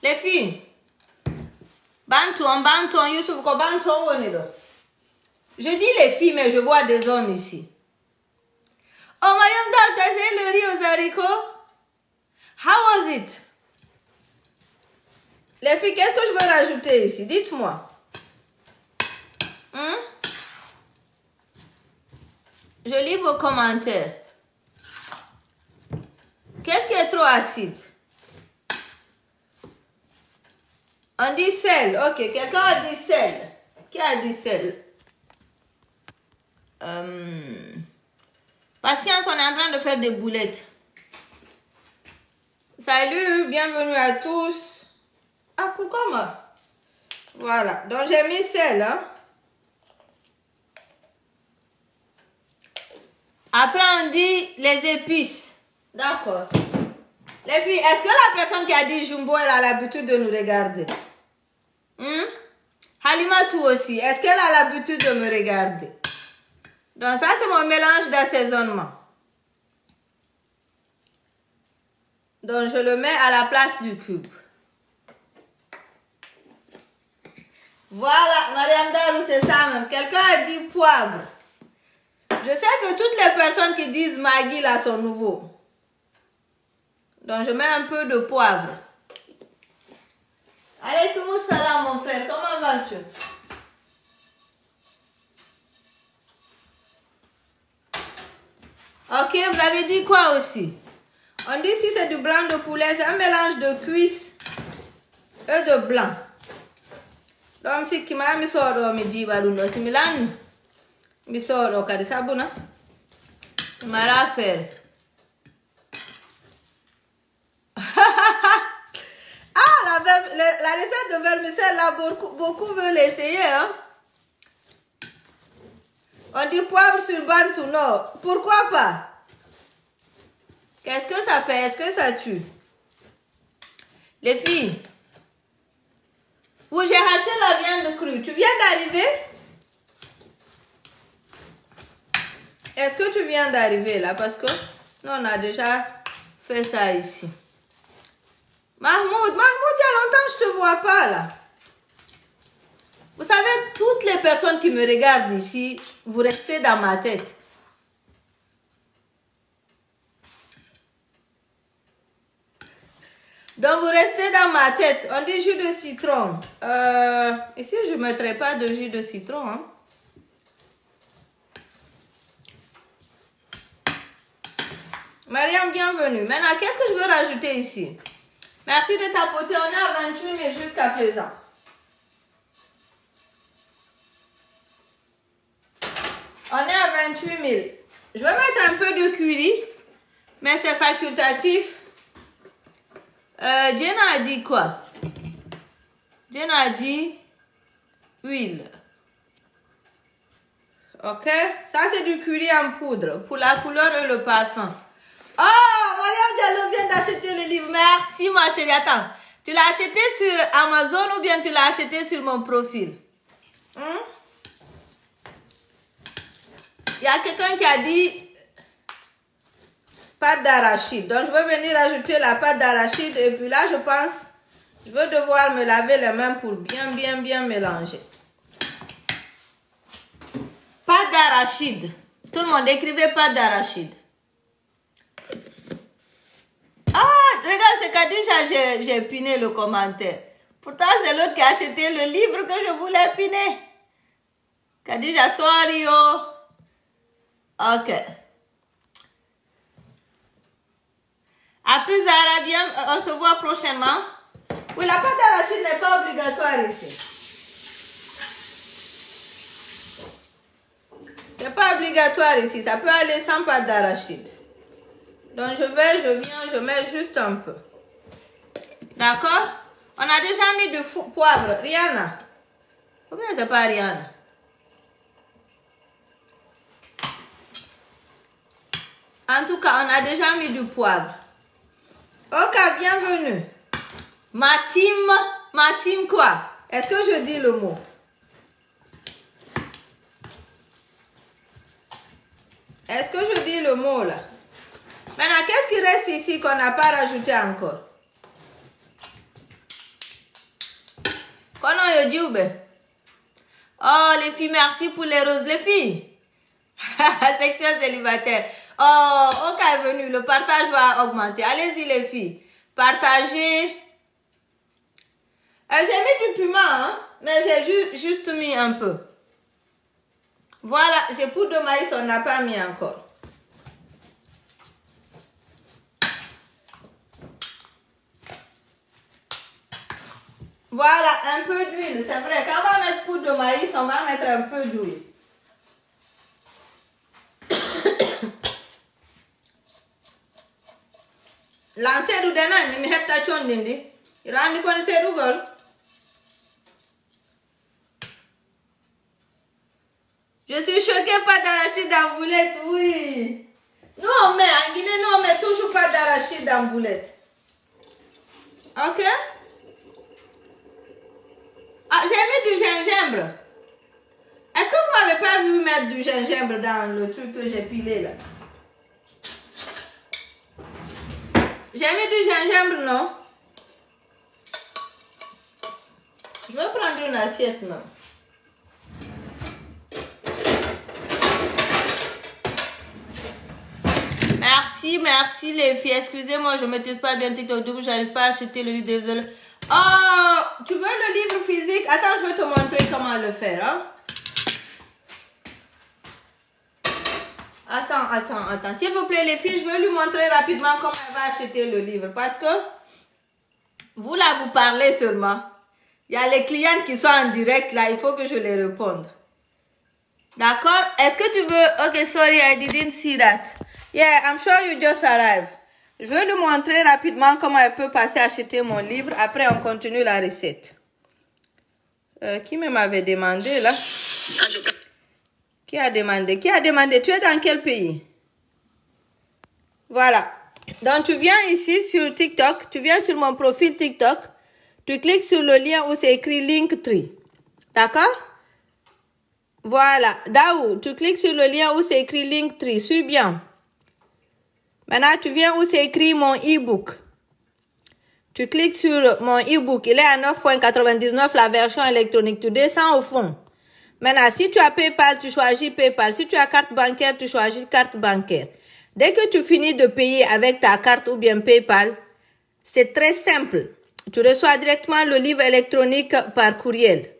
Les filles? Banton, Youssouf, ko banton, on est là. Je dis les filles, mais je vois des hommes ici. Oh, Mariam Dal, tu as essayé le riz aux haricots? How was it? Les filles, qu'est-ce que je veux rajouter ici? Dites-moi. Je lis vos commentaires. Qu'est-ce qui est trop acide? On dit sel. Ok, quelqu'un a dit sel. Qui a dit sel? Patience, on est en train de faire des boulettes. Salut, bienvenue à tous. Ah, pourquoi moi? Voilà, donc j'ai mis sel. Hein? Après, on dit les épices. D'accord. Les filles, est-ce que la personne qui a dit Jumbo, elle a l'habitude de nous regarder? Halimatou aussi, est-ce qu'elle a l'habitude de me regarder? Donc ça, c'est mon mélange d'assaisonnement. Donc, je le mets à la place du cube. Voilà, Mariam Darou, c'est ça même. Quelqu'un a dit poivre. Je sais que toutes les personnes qui disent Maggi, là, sont nouveaux. Donc, je mets un peu de poivre. Alaykoum salam, mon frère. Comment vas-tu? Ok, vous avez dit quoi aussi? On dit si c'est du blanc de poulet, c'est un mélange de cuisse et de blanc. Donc, si tu m'as mis ça, je me dis, si Milan, mi sort kadi sabuna, m'a faire. Ah, la recette de vermicelle, là, beaucoup veulent l'essayer, hein? On dit poivre sur bantou, non. Pourquoi pas? Qu'est-ce que ça fait? Est-ce que ça tue? Les filles, où j'ai haché la viande crue. Tu viens d'arriver? Est-ce que tu viens d'arriver là? Parce que nous, on a déjà fait ça ici. Mahmoud, il y a longtemps que je ne te vois pas là. Vous savez, toutes les personnes qui me regardent ici, vous restez dans ma tête. Donc, vous restez dans ma tête. On dit jus de citron. Ici, je ne mettrai pas de jus de citron. Hein. Mariam, bienvenue. Maintenant, qu'est-ce que je veux rajouter ici? Merci de tapoter. On est à 28 000 jusqu'à présent. On est à 28 000. Je vais mettre un peu de curry, mais c'est facultatif. Jenna a dit quoi? Jenna a dit huile. Ok? Ça, c'est du curry en poudre pour la couleur et le parfum. Oh, Mariam Diallo vient d'acheter le livre. Merci, ma chérie. Attends, tu l'as acheté sur Amazon ou bien tu l'as acheté sur mon profil? Il y a quelqu'un qui a dit pâte d'arachide. Donc, je vais venir ajouter la pâte d'arachide. Et puis là, je pense, je vais devoir me laver les mains pour bien mélanger. Pâte d'arachide. Tout le monde écrivez pâte d'arachide. Ah, regarde, c'est Khadija, j'ai piné le commentaire. Pourtant, c'est l'autre qui a acheté le livre que je voulais piner. Khadija, sorry, oh. Ok. À plus, Zara, bien, on se voit prochainement. Oui, la pâte d'arachide n'est pas obligatoire ici. C'est pas obligatoire ici. Ça peut aller sans pâte d'arachide. Donc, je viens, je mets juste un peu. D'accord? On a déjà mis du poivre. Rihanna. Combien c'est pas Rihanna? En tout cas, on a déjà mis du poivre. Ok, bienvenue. Ma team quoi? Est-ce que je dis le mot? Est-ce que je dis le mot là? Maintenant, qu'est-ce qui reste ici qu'on n'a pas rajouté encore? Comment on dit? Oh, les filles, merci pour les roses. Les filles. Section célibataire. Oh, ok, est venu. Le partage va augmenter. Allez-y, les filles. Partagez. J'ai mis du piment, hein, mais j'ai juste mis un peu. Voilà, c'est poudre de maïs, on n'a pas mis encore. Voilà, un peu d'huile, c'est vrai. Quand on va mettre poudre de maïs, on va mettre un peu d'huile. Lancez du dana, ni mi hetta chondindi. Irandi kon se dugol. Je suis choquée par d'arachide en boulette, oui. Nous on met, en Guinée, nous on met toujours pas d'arachide en boulette. Ok? Ah, j'ai mis du gingembre. Est-ce que vous m'avez pas vu mettre du gingembre dans le truc que j'ai pilé là? J'ai mis du gingembre, non? Je vais prendre une assiette même. Merci les filles. Excusez-moi, je ne maîtrise pas bien TikTok, du coup, j'arrive pas à acheter le livre, désolé. Oh, tu veux le livre physique? Attends, je vais te montrer comment le faire. Hein? Attends. S'il vous plaît, les filles, je vais lui montrer rapidement comment elle va acheter le livre. Parce que vous, là, vous parlez seulement. Il y a les clientes qui sont en direct, là. Il faut que je les réponde. D'accord? Est-ce que tu veux... Ok, sorry, I didn't see that. Yeah, I'm sure you just arrived. Je vais lui montrer rapidement comment elle peut passer à acheter mon livre. Après, on continue la recette. Qui m'avait demandé, là? Qui a demandé? Tu es dans quel pays? Voilà. Donc, tu viens ici sur TikTok. Tu viens sur mon profil TikTok. Tu cliques sur le lien où c'est écrit Linktree. D'accord? Voilà. Daou, tu cliques sur le lien où c'est écrit Linktree. Suis bien. Maintenant, tu viens où c'est écrit mon e-book. Tu cliques sur mon e-book. Il est à 9,99 la version électronique. Tu descends au fond. Maintenant, si tu as PayPal, tu choisis PayPal. Si tu as carte bancaire, tu choisis carte bancaire. Dès que tu finis de payer avec ta carte ou bien PayPal, c'est très simple. Tu reçois directement le livre électronique par courriel.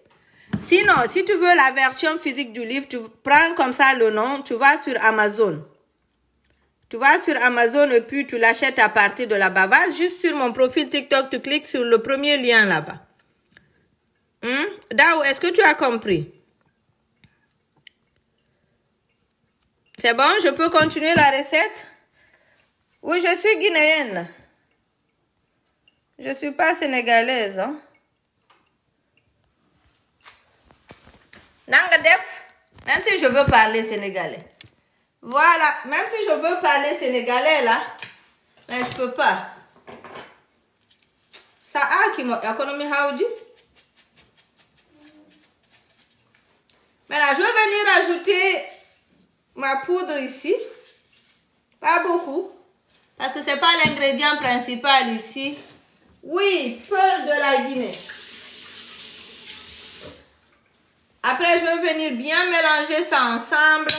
Sinon, si tu veux la version physique du livre, tu prends comme ça le nom, tu vas sur Amazon. Tu vas sur Amazon et puis tu l'achètes à partir de là-bas. Va juste sur mon profil TikTok, tu cliques sur le premier lien là-bas. Dao, est-ce que tu as compris? C'est bon, je peux continuer la recette? Oui, je suis guinéenne. Je ne suis pas sénégalaise. Hein? Nangadef, même si je veux parler sénégalais. Voilà, même si je veux parler sénégalais là, mais je peux pas. Ça a qui m'a économie haudi. Maintenant, je vais venir ajouter ma poudre ici. Pas beaucoup. Parce que c'est pas l'ingrédient principal ici. Oui, peu de la Guinée. Après, je vais venir bien mélanger ça ensemble.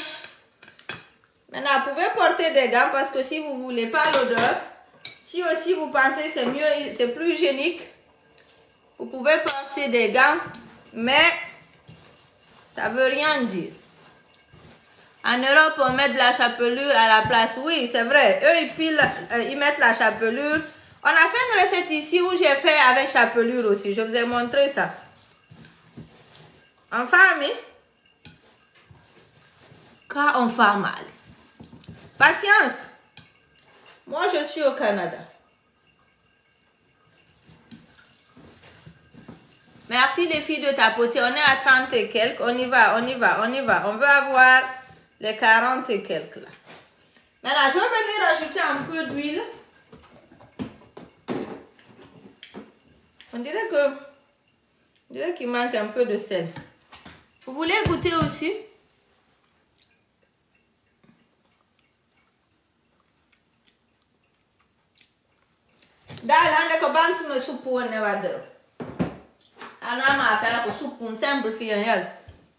Maintenant, vous pouvez porter des gants parce que si vous ne voulez pas l'odeur, si aussi vous pensez que c'est mieux, c'est plus hygiénique, vous pouvez porter des gants, mais ça ne veut rien dire. En Europe, on met de la chapelure à la place. Oui, c'est vrai. Eux, ils mettent la chapelure. On a fait une recette ici où j'ai fait avec chapelure aussi. Je vous ai montré ça. En famille, quand on fait mal. Patience. Moi, je suis au Canada. Merci les filles de tapoter. On est à 30 et quelques. On y va, on y va, on y va. On veut avoir les 40 et quelques là. Maintenant, je vais venir ajouter un peu d'huile. On dirait qu'il manque un peu de sel. Vous voulez goûter aussi?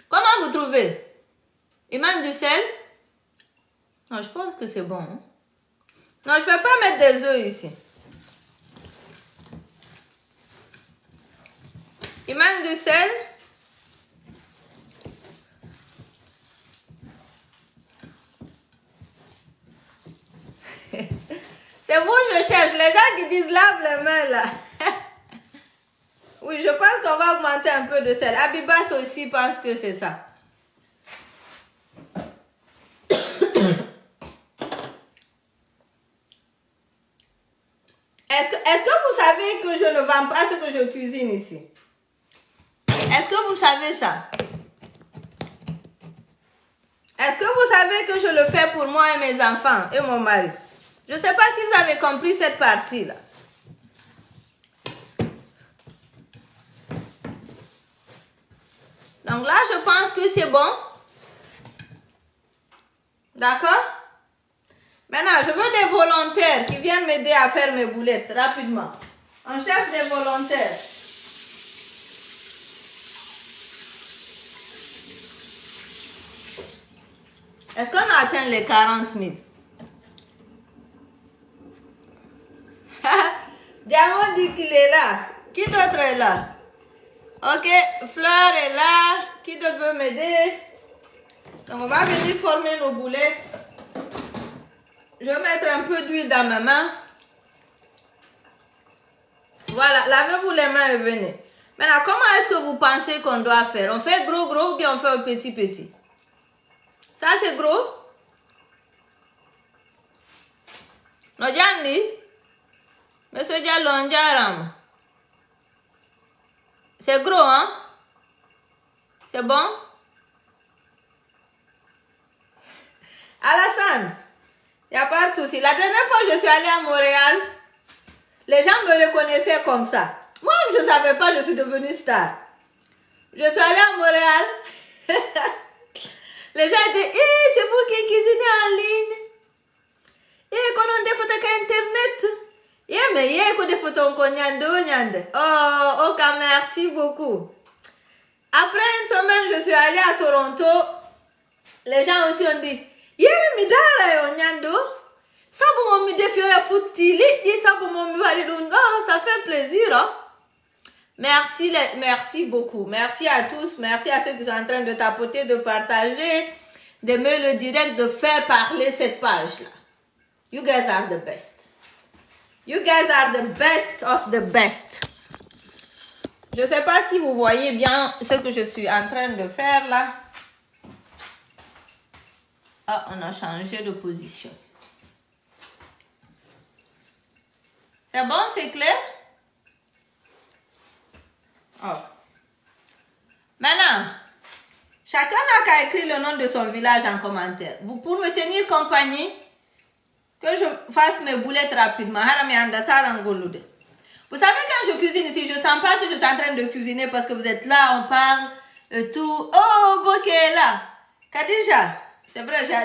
Comment vous trouvez? Il manque du sel? Non, je pense que c'est bon. Hein? Non, je ne vais pas mettre des œufs ici. Il manque du sel. C'est vous, je cherche. Les gens qui disent lave les mains là. Oui, je pense qu'on va augmenter un peu de sel. Abibas aussi pense que c'est ça. Est-ce que vous savez que je ne vends pas ce que je cuisine ici? Est-ce que vous savez ça? Est-ce que vous savez que je le fais pour moi et mes enfants et mon mari? Je ne sais pas si vous avez compris cette partie-là. Donc là, je pense que c'est bon. D'accord? Maintenant, je veux des volontaires qui viennent m'aider à faire mes boulettes rapidement. On cherche des volontaires. Est-ce qu'on a atteint les 40 000? Diamant dit qu'il est là. Qui d'autre est là? Ok, Fleur est là. Qui d'autre veut m'aider? Donc, on va venir former nos boulettes. Je vais mettre un peu d'huile dans ma main. Voilà, lavez-vous les mains et venez. Maintenant, comment est-ce que vous pensez qu'on doit faire? On fait gros ou bien on fait petit? Ça, c'est gros? Nojandi? Monsieur Diallo, Ndiaram. C'est gros, hein? C'est bon? Alassane, il n'y a pas de souci. La dernière fois que je suis allée à Montréal, les gens me reconnaissaient comme ça. Moi, je ne savais pas, je suis devenue star. Je suis allée à Montréal. Les gens étaient, c'est vous qui cuisinez en ligne. Quand on des photos sur Internet. Mais quand des photos on nyande. Oh, ok, merci beaucoup. Après une semaine, je suis allée à Toronto. Les gens aussi ont dit, mais midara nyando. Ça pour me défier foutili, ça pour me oh, ça fait plaisir, hein? Merci beaucoup. Merci à tous. Merci à ceux qui sont en train de tapoter, de partager, d'aimer le direct, de faire parler cette page-là. You guys are the best. You guys are the best of the best. Je ne sais pas si vous voyez bien ce que je suis en train de faire là. Ah, on a changé de position. C'est bon, c'est clair? Oh. Maintenant, chacun n'a qu'à écrire le nom de son village en commentaire. Vous pouvez me tenir compagnie que je fasse mes boulettes rapidement. Vous savez, quand je cuisine ici, je ne sens pas que je suis en train de cuisiner parce que vous êtes là, on parle, tout. Oh, Bokeh est là. Khadija, c'est vrai, j'ai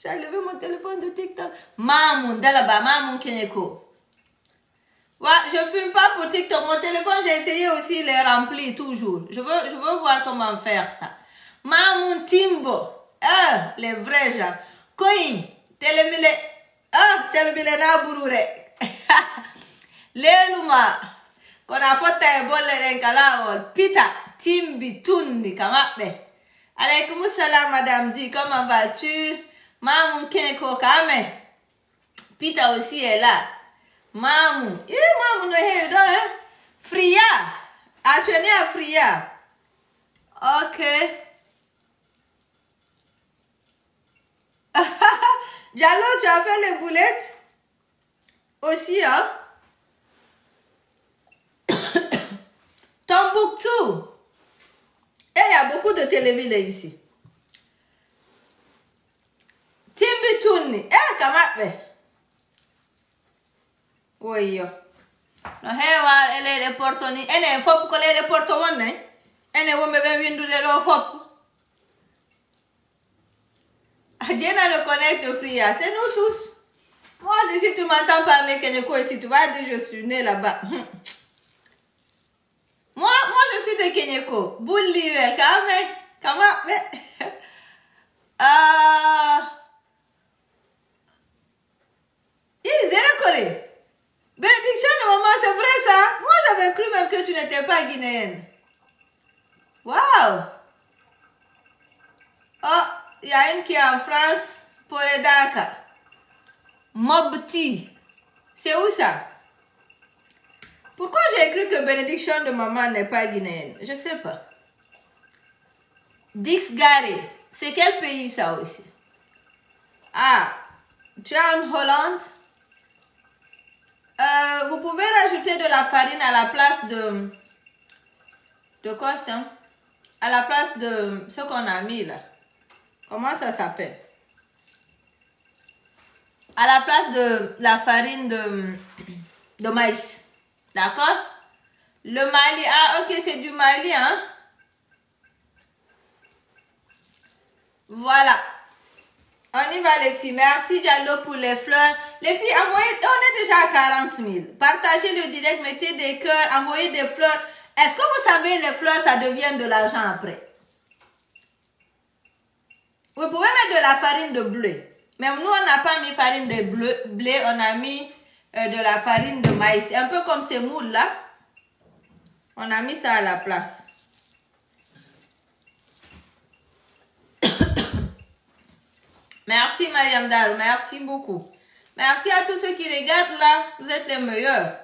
enlevé mon téléphone de TikTok. Mamoun, Dalaba, Mamoun Kenyeko. Ouais, je ne filme pas pour TikTok. Mon téléphone, j'ai essayé aussi les remplir toujours. Je veux voir comment faire ça. Mamoun Timbo. Les vrais gens. Coin. Telemile. Telemile na burure. Leluma. Qu'on a fait un bol de renkala. Pita. Timbi tundi. Kamape. Alaykoum salam, madame Di. Comment vas-tu? Mamoun Kenko Kame. Pita aussi est là. Mamoun. Mamoun no hey do hein. Fria. Tu es né à Fria. Ok. Diallo, tu as fait les boulettes? Aussi, hein? Tombouctou. Et il y a beaucoup de télévilles ici. Timbitouni. Comment fait? Oui, yo. No hewa ele reportoni. Ene fop ko le reporto wonne. Ene wo mebe windu de do fop. Diana le connecte Fria, c'est nous tous. Moi, si tu m'entends parler Kenyeko ici, tu vas dire je suis né là-bas. Moi, je suis de Kenyeko. Boulivel, comment? Corée. Bénédiction de maman, c'est vrai ça? Moi, j'avais cru même que tu n'étais pas guinéenne. Waouh! Oh, il y a une qui est en France, Poredaka. Mobti. C'est où ça? Pourquoi j'ai cru que bénédiction de maman n'est pas guinéenne? Je ne sais pas. Dix-Garé. C'est quel pays ça aussi? Ah, tu es en Hollande? Vous pouvez rajouter de la farine à la place de... De quoi ça? À la place de ce qu'on a mis là. Comment ça s'appelle? À la place de la farine de maïs. D'accord? Le Mali. Ah, ok, c'est du Mali, hein? Voilà. On y va les filles. Merci Diallo pour les fleurs. Les filles, envoyez, on est déjà à 40 000. Partagez le direct, mettez des cœurs, envoyez des fleurs. Est-ce que vous savez, les fleurs, ça devient de l'argent après? Vous pouvez mettre de la farine de blé. Mais nous, on n'a pas mis farine de blé, on a mis de la farine de maïs. Un peu comme ces moules là. On a mis ça à la place. Merci Mariam Darou, merci beaucoup. Merci à tous ceux qui regardent là, vous êtes les meilleurs.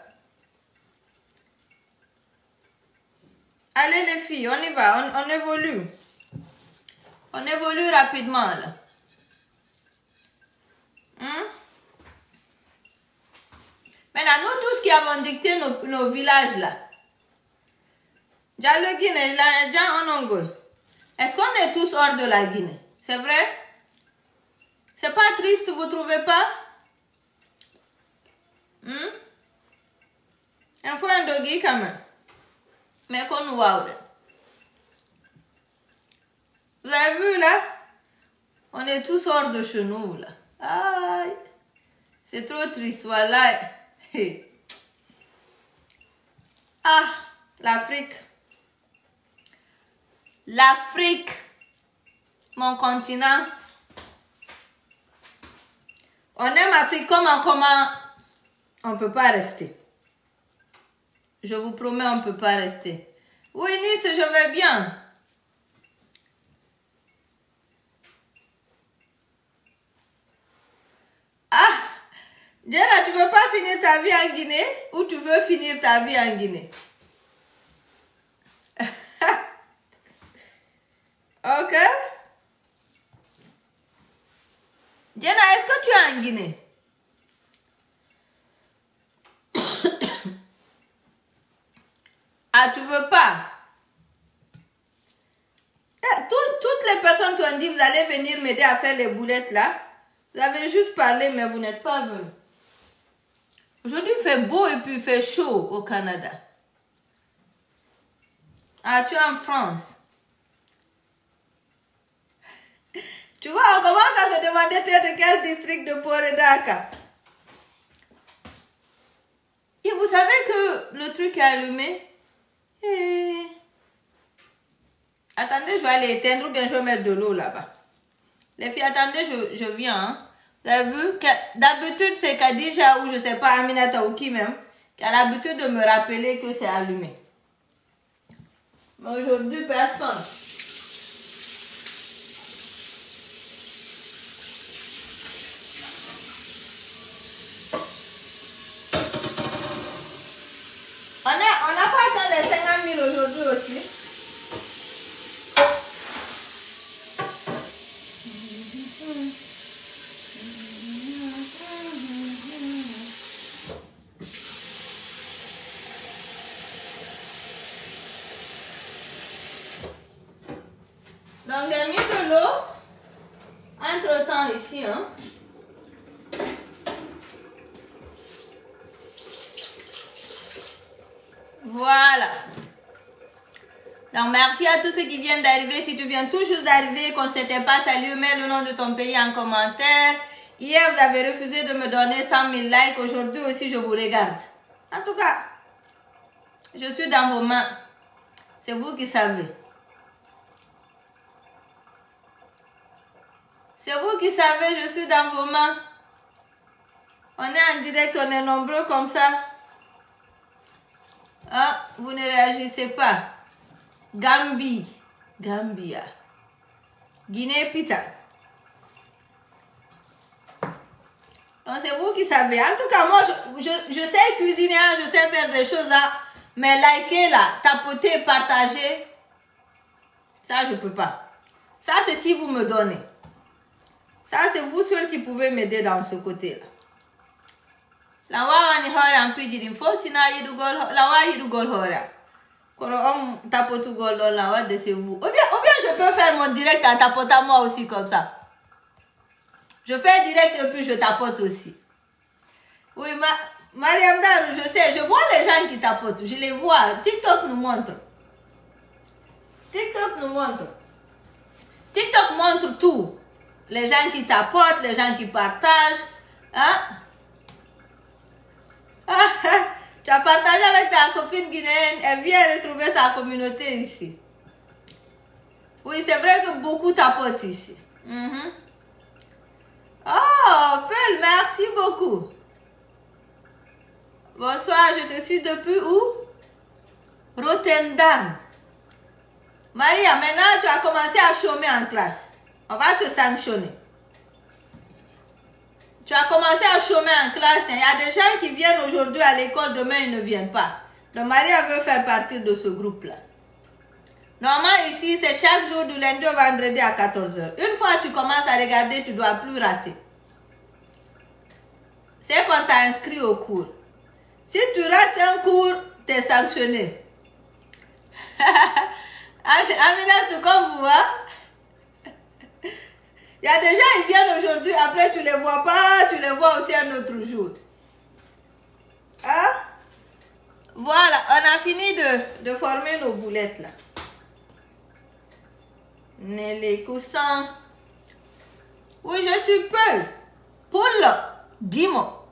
Allez les filles, on y va, on évolue. On évolue rapidement là. Maintenant, nous tous qui avons dicté nos villages là. Déjà le Guinée, là, déjà en Ongo. Est-ce qu'on est tous hors de la Guinée? C'est vrai? C'est pas triste, vous trouvez pas? Un peu un doggy quand même. Mais qu'on nous voit. Vous avez vu là? On est tous hors de chez nous là. Aïe. C'est trop triste, voilà. Ah, l'Afrique. L'Afrique. Mon continent. On aime l'Afrique comment on ne peut pas rester. Je vous promets, on ne peut pas rester. Oui, Nice, je vais bien. ta vie en Guinée ou tu veux finir ta vie en Guinée? Ok? Jenna, est-ce que tu es en Guinée? Ah, tu veux pas? Toutes les personnes qui ont dit vous allez venir m'aider à faire les boulettes là, vous avez juste parlé mais vous n'êtes pas venus. Aujourd'hui il fait beau et puis il fait chaud au Canada. Ah, tu es en France. Tu vois, on commence à se demander tu es de quel district de Poredaka. Et vous savez que le truc est allumé? Attendez, je vais aller éteindre ou bien je vais mettre de l'eau là-bas. Les filles, attendez, je viens. Hein. Vous avez vu? D'habitude, c'est Khadija ou je sais pas, Aminata ou qui même, qui a l'habitude de me rappeler que c'est allumé. Mais aujourd'hui, personne. On n'a pas atteint les 50 000 aujourd'hui aussi. Donc j'ai mis de l'eau entre temps ici. Hein. Voilà. Donc merci à tous ceux qui viennent d'arriver. Si tu viens tout juste d'arriver, qu'on ne s'était pas salué, mets le nom de ton pays en commentaire. Hier vous avez refusé de me donner 100 000 likes. Aujourd'hui aussi je vous regarde. En tout cas, je suis dans vos mains. C'est vous qui savez. C'est vous qui savez, je suis dans vos mains. On est en direct, on est nombreux comme ça. Ah, vous ne réagissez pas. Gambie. Gambia. Guinée-Pita. Donc c'est vous qui savez. En tout cas, moi, je sais cuisiner, je sais faire des choses là. Mais liker là, tapoter, partager, ça je peux pas. Ça c'est si vous me donnez. Ça c'est vous seuls qui pouvez m'aider dans ce côté là. La wa ni hora en plus dire faut sina yidu gol la wa yidu gol hora. Kono on tapotu gol la wa de c'est vous. Ou bien je peux faire mon direct en tapotant moi aussi comme ça. Je fais direct et puis je tapote aussi. Oui, Mariam Darou, je sais, je vois les gens qui tapotent, je les vois. TikTok nous montre. TikTok nous montre. TikTok montre tout. Les gens qui tapotent, les gens qui partagent. Hein? Tu as partagé avec ta copine guinéenne, elle vient retrouver sa communauté ici. Oui, c'est vrai que beaucoup tapotent ici. Oh, Peul, merci beaucoup. Bonsoir, je te suis depuis où? Rotterdam. Maria, maintenant tu as commencé à chômer en classe. On va te sanctionner. Tu as commencé à chômer en classe. Il y a des gens qui viennent aujourd'hui à l'école, demain ils ne viennent pas. Donc Maria veut faire partie de ce groupe-là. Normalement ici, c'est chaque jour du lundi au vendredi à 14 h. Une fois que tu commences à regarder, tu ne dois plus rater. C'est qu'on t'a inscrit au cours. Si tu rates un cours, tu es sanctionné. Amina, tout comme vous, hein? Il y a des gens qui viennent aujourd'hui, après tu ne les vois pas, tu les vois aussi un autre jour. Hein? Voilà, on a fini de former nos boulettes là. Les coussins. Oui, je suis Peul. Poule, dis-moi.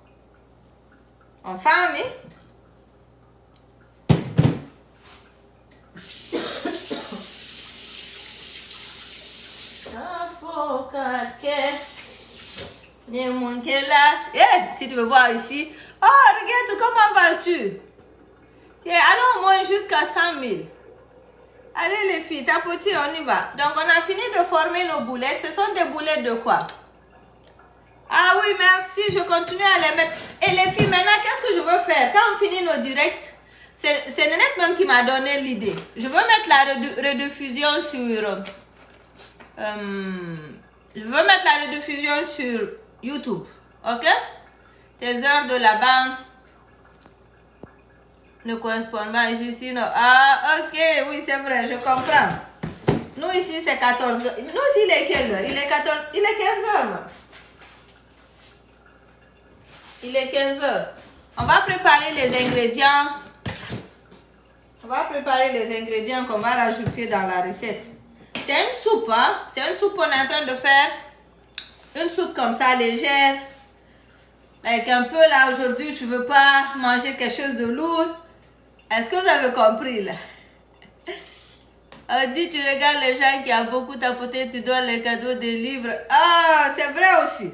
En famille. Si tu veux voir ici. Oh, regarde, comment vas-tu? Allons au moins jusqu'à 100 000. Allez les filles, tapotez, on y va. Donc on a fini de former nos boulettes. Ce sont des boulettes de quoi? Ah oui, merci, je continue à les mettre. Et Et les filles, maintenant, qu'est-ce que je veux faire? Quand on finit nos directs, c'est Nénette même qui m'a donné l'idée. Je veux mettre la rediffusion sur... je veux mettre la rediffusion sur YouTube. Ok? Tes heures de là-bas ne correspondent pas ici, sinon... Ah, ok, oui, c'est vrai, je comprends. Nous, ici, c'est 14 heures. Nous, ici, il est quelle heure? Il est 14... Il est 15 heures. Il est 15 heures. On va préparer les ingrédients. On va préparer les ingrédients qu'on va rajouter dans la recette. C'est une soupe, hein? C'est une soupe qu'on est en train de faire. Une soupe comme ça, légère. Avec un peu, là, aujourd'hui, tu veux pas manger quelque chose de lourd. Est-ce que vous avez compris, là? On dit, tu regardes les gens qui ont beaucoup tapoté, tu donnes les cadeaux des livres. Ah, c'est vrai aussi.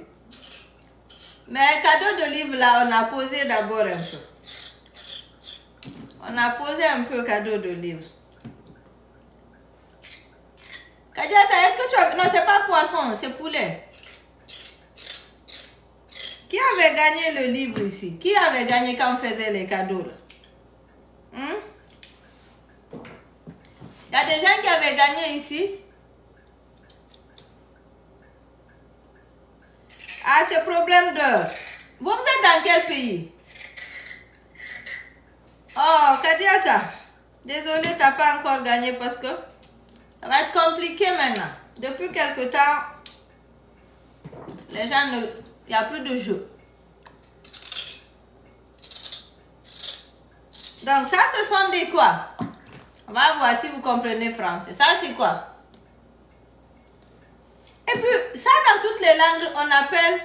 Mais cadeau de livre, là, on a posé d'abord un peu. On a posé un peu cadeau de livre. Kadiata, est-ce que tu as... Non, c'est pas poisson, c'est poulet. Qui avait gagné le livre ici? Qui avait gagné quand on faisait les cadeaux, là? Il y a des gens qui avaient gagné ici. Ah, c'est problème d'heure. Vous êtes dans quel pays? Oh, Kadiata. Désolé, tu n'as pas encore gagné parce que ça va être compliqué maintenant. Depuis quelque temps, les gens ne... Il n'y a plus de jeu. Donc ça, ce sont des quoi? On va voir si vous comprenez français. Ça, c'est quoi? Et puis, ça, dans toutes les langues, on appelle...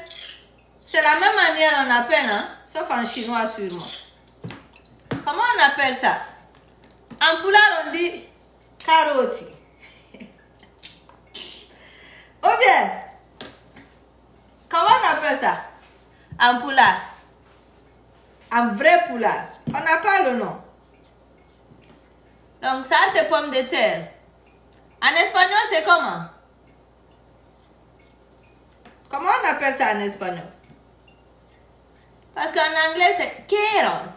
C'est la même manière on appelle, hein? Sauf en chinois, sûrement. Comment on appelle ça? En poulard, on dit carotti. Ou bien, comment on appelle ça? En poulard. En vrai poulard. On n'a pas le nom. Donc ça, c'est pomme de terre. En espagnol, c'est comment? Comment on appelle ça en espagnol? Parce qu'en anglais, c'est carrot.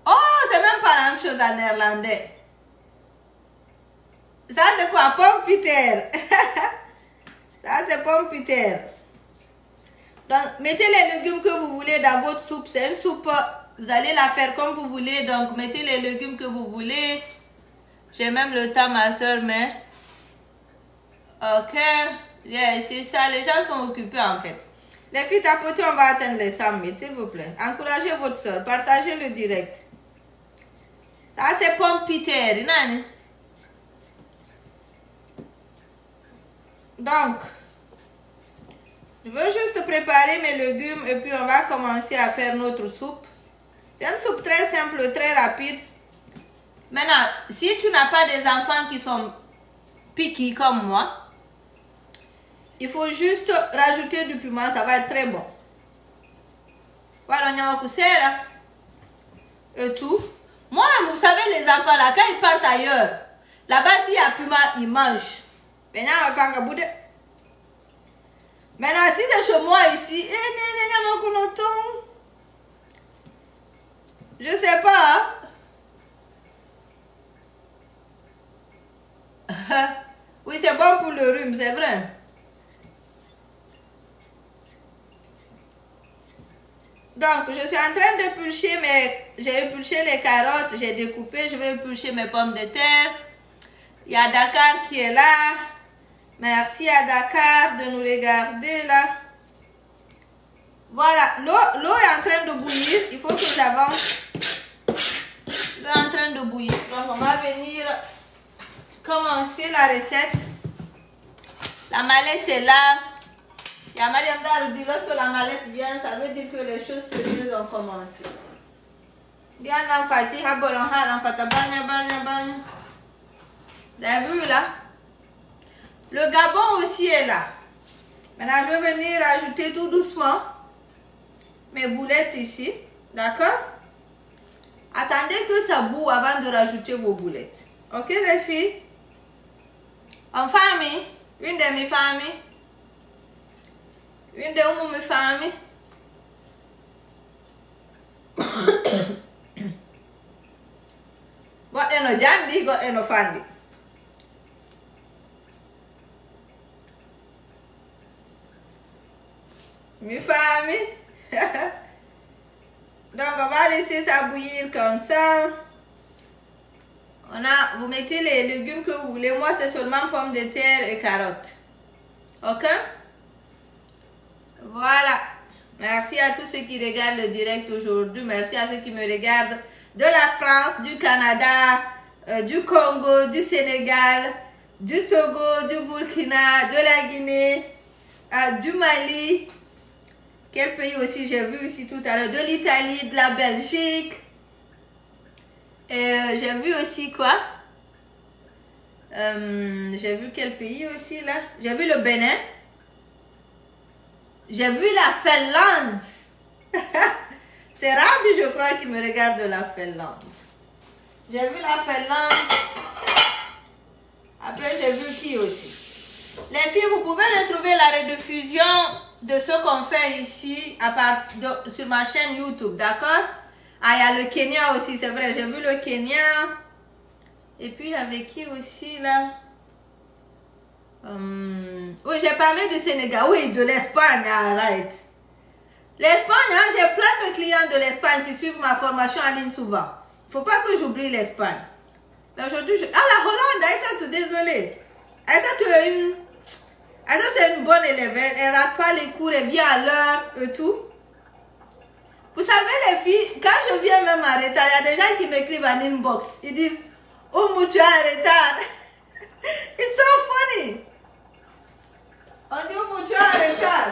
Oh, c'est même pas la même chose en néerlandais. Ça, c'est quoi? Pomme piter. Ça, c'est pomme piter. Donc, mettez les légumes que vous voulez dans votre soupe. C'est une soupe, vous allez la faire comme vous voulez. Donc, mettez les légumes que vous voulez. J'ai même le temps, ma soeur, mais... Ok. Yeah, c'est ça. Les gens sont occupés, en fait. Les filles, tapotez, on va atteindre les 100 000, s'il vous plaît. Encouragez votre soeur. Partagez le direct. Ça, c'est pomme piter. Donc, je veux juste préparer mes légumes et puis on va commencer à faire notre soupe. C'est une soupe très simple, très rapide. Maintenant, si tu n'as pas des enfants qui sont piqués comme moi, il faut juste rajouter du piment, ça va être très bon. Voilà, on y a et tout. Moi, vous savez, les enfants là, quand ils partent ailleurs, là-bas, s'il y a piment, ils mangent. Maintenant, si c'est chez moi ici, je sais pas. Hein? Oui, c'est bon pour le rhume, c'est vrai. Donc, je suis en train d'épulcher j'ai épulché les carottes, j'ai découpé, je vais épulcher mes pommes de terre. Il y a Dakar qui est là. Merci à Dakar de nous regarder là. Voilà, l'eau est en train de bouillir. Il faut que j'avance. L'eau est en train de bouillir. Donc, on va venir commencer la recette. La mallette est là. Il y a Mariam Darudi, lorsque la mallette vient, ça veut dire que les choses sérieuses ont commencé. Diana Fati, Haboran Haran Fata Barnia Barnia Barnia. Vous avez vu là? Le Gabon aussi est là. Maintenant, je vais venir ajouter tout doucement mes boulettes ici. D'accord? Attendez que ça boue avant de rajouter vos boulettes. Ok les filles? En famille, une demi-famille. Une de mes familles. Got eno jandi, got eno fandi. Mi famille. Donc on va laisser ça bouillir comme ça. Vous mettez les légumes que vous voulez. Moi c'est seulement pommes de terre et carottes. Ok? Voilà. Merci à tous ceux qui regardent le direct aujourd'hui. Merci à ceux qui me regardent de la France, du Canada, du Congo, du Sénégal, du Togo, du Burkina, de la Guinée, du Mali. Quel pays aussi j'ai vu ici tout à l'heure? De l'Italie, de la Belgique. Et j'ai vu aussi quoi? J'ai vu quel pays aussi là? J'ai vu le Bénin. J'ai vu la Finlande. C'est Rabi, je crois, qui me regarde de la Finlande. J'ai vu la Finlande. Après, j'ai vu qui aussi? Les filles, vous pouvez retrouver la rediffusion de ce qu'on fait ici sur ma chaîne YouTube, d'accord? Ah, il y a le Kenya aussi, c'est vrai, j'ai vu le Kenya. Et puis, avec qui aussi, là? Oui, j'ai parlé du Sénégal, oui, de l'Espagne, right. L'Espagne, hein, j'ai plein de clients de l'Espagne qui suivent ma formation en ligne souvent. Il ne faut pas que j'oublie l'Espagne. Mais aujourd'hui, ah, la Hollande, Aïssa, désolée. Aïssa, c'est une bonne élève, elle ne rate pas les cours, elle vient à l'heure et tout. Vous savez les filles, quand je viens même en retard, il y a des gens qui m'écrivent en inbox. Ils disent, oh, tu es en retard. It's so funny. On dit, oh, tu es en retard.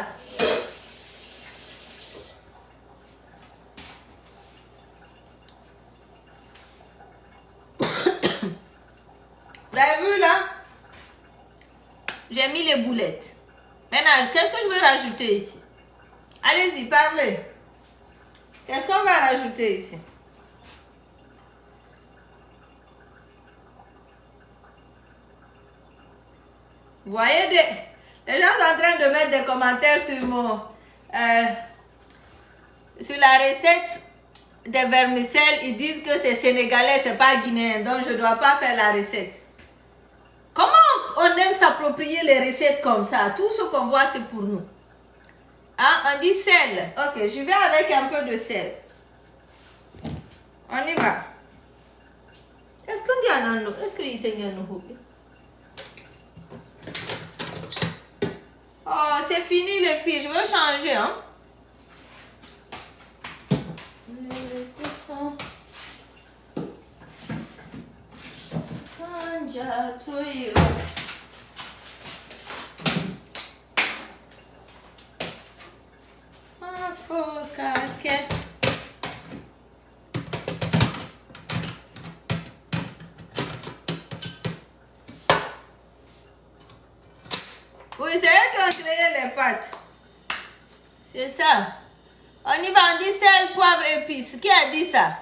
Vous avez vu là? J'ai mis les boulettes. Maintenant, qu'est-ce que je veux rajouter ici? Allez-y, parlez. Qu'est-ce qu'on va rajouter ici? Vous voyez, les gens sont en train de mettre des commentaires sur sur la recette des vermicelles. Ils disent que c'est sénégalais, c'est pas guinéen. Donc, je ne dois pas faire la recette. Comment on aime s'approprier les recettes comme ça? Tout ce qu'on voit, c'est pour nous. Hein? On dit sel. Ok, je vais avec un peu de sel. On y va. Est-ce qu'on dit un autre? Est-ce qu'il y a un autre? Oh, c'est fini les filles. Je veux changer, hein? Oui, c'est eux qui ont créé les pâtes. C'est ça. On y va, on dit sel, poivre, épices. Qui a dit ça?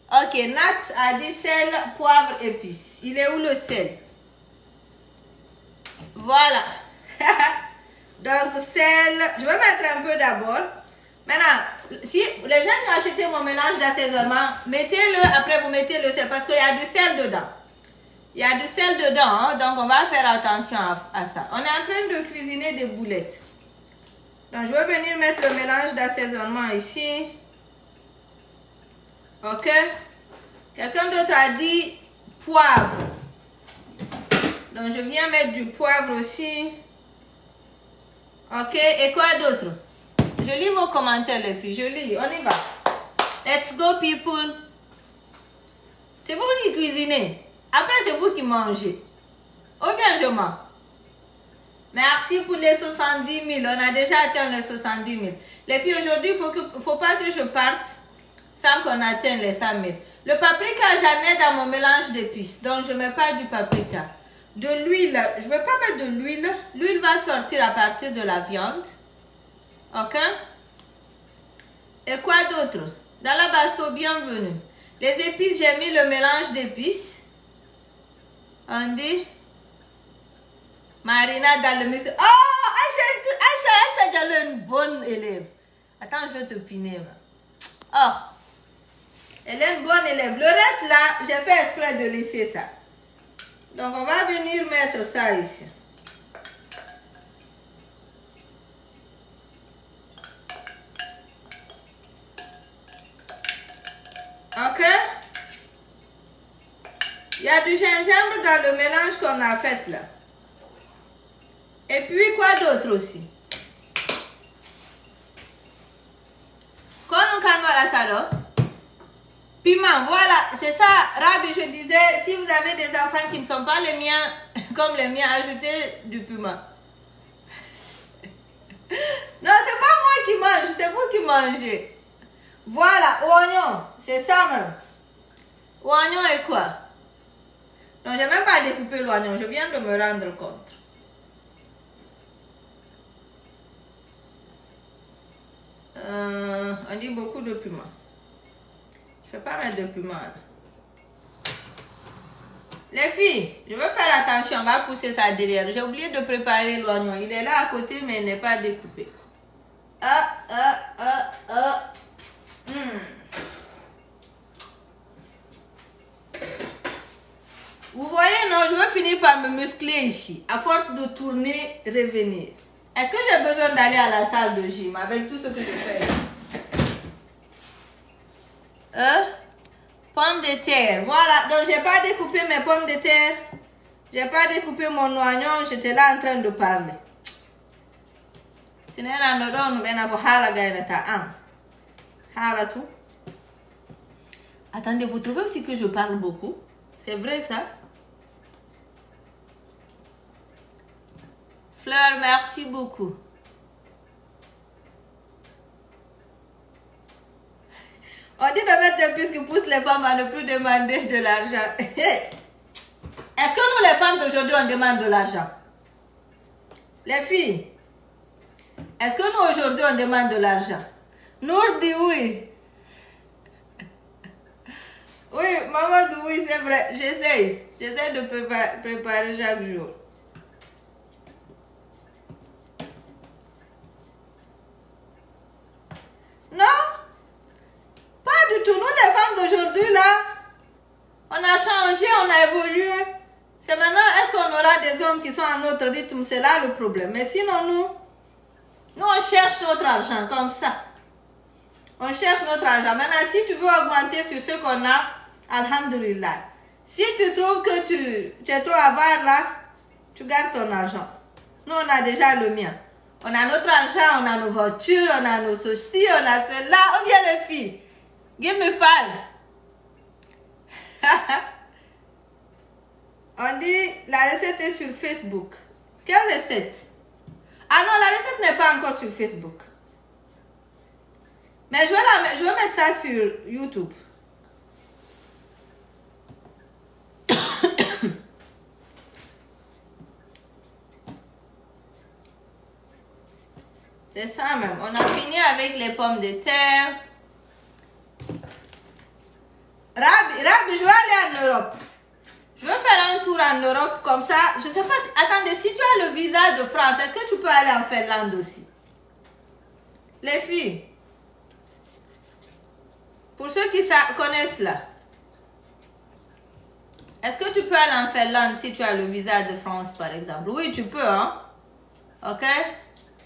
Ok, Nat a dit sel, poivre, épices. Il est où le sel? Voilà. Donc, sel. Je vais mettre un peu d'abord. Maintenant, si les gens qui ont acheté mon mélange d'assaisonnement, mettez-le, après vous mettez le sel, parce qu'il y a du sel dedans. Il y a du sel dedans, hein, donc on va faire attention à ça. On est en train de cuisiner des boulettes. Donc, je vais venir mettre le mélange d'assaisonnement ici. Ok? Quelqu'un d'autre a dit poivre. Donc, je viens mettre du poivre aussi. Ok? Et quoi d'autre? Je lis vos commentaires, les filles. Je lis. On y va. Let's go, people. C'est vous qui cuisinez. Après, c'est vous qui mangez. Ou bien je mens. Merci pour les 70 000. On a déjà atteint les 70 000. Les filles, aujourd'hui, il ne faut pas que je parte sans qu'on atteigne les 100 000. Le paprika, j'en ai dans mon mélange d'épices. Donc, je ne mets pas du paprika. De l'huile. Je ne vais pas mettre de l'huile. L'huile va sortir à partir de la viande. Ok? Et quoi d'autre? Dans la basso, bienvenue. Les épices, j'ai mis le mélange d'épices. On dit marinade dans le mix. Oh, Aïcha, Diallo, une bonne élève. Attends, je vais te piner. Oh, Elle est une bonne élève. Le reste là, j'ai fait exprès de laisser ça. Donc on va venir mettre ça ici. Ok? Il y a du gingembre dans le mélange qu'on a fait là. Et puis quoi d'autre aussi? Quand on calme la talon, piment, voilà, c'est ça, Rabi, je disais, si vous avez des enfants qui ne sont pas les miens, comme les miens, ajoutez du piment. Non, c'est pas moi qui mange, c'est vous qui mangez. Voilà, oignon, c'est ça même. Oignon et quoi? Non, je n'ai même pas découpé l'oignon, je viens de me rendre compte. On dit beaucoup de piment. Je ne vais pas mettre de piment. Les filles, je veux faire attention, on va pousser ça derrière. J'ai oublié de préparer l'oignon. Il est là à côté, mais il n'est pas découpé. Vous voyez, non, je veux finir par me muscler ici. À force de tourner, revenir. Est-ce que j'ai besoin d'aller à la salle de gym avec tout ce que je fais? Pommes de terre. Voilà, donc j'ai pas découpé mes pommes de terre. J'ai pas découpé mon oignon. J'étais là en train de parler. Si nena no don bena ko hala gaina ta an. Hala tout. Attendez, vous trouvez aussi que je parle beaucoup? C'est vrai ça? Fleur, merci beaucoup. On dit de mettre des puces qui poussent les femmes à ne plus demander de l'argent. Est-ce que nous, les femmes d'aujourd'hui, on demande de l'argent? Les filles, est-ce que nous, aujourd'hui, on demande de l'argent? Nour dit oui. Oui, maman dit oui, c'est vrai. J'essaye. J'essaie de préparer chaque jour. Non? Pas du tout. Nous, les femmes d'aujourd'hui, là, on a changé, on a évolué. C'est maintenant, est-ce qu'on aura des hommes qui sont à notre rythme? C'est là le problème. Mais sinon, nous, on cherche notre argent comme ça. On cherche notre argent. Maintenant, si tu veux augmenter sur ce qu'on a, alhamdulillah. Si tu trouves que tu es trop avare là, tu gardes ton argent. Nous, on a déjà le mien. On a notre argent, on a nos voitures, on a nos ceci, on a cela. Ou bien les filles? Give me 5. On dit la recette est sur Facebook. Quelle recette? Ah non, la recette n'est pas encore sur Facebook. Mais je vais mettre ça sur YouTube. C'est ça même. On a fini avec les pommes de terre. Rabi, je vais aller en Europe. Je veux faire un tour en Europe comme ça. Je sais pas si... Attendez, si tu as le visa de France, est-ce que tu peux aller en Finlande aussi? Les filles, pour ceux qui connaissent là, est-ce que tu peux aller en Finlande si tu as le visa de France par exemple? Oui, tu peux, hein? Ok?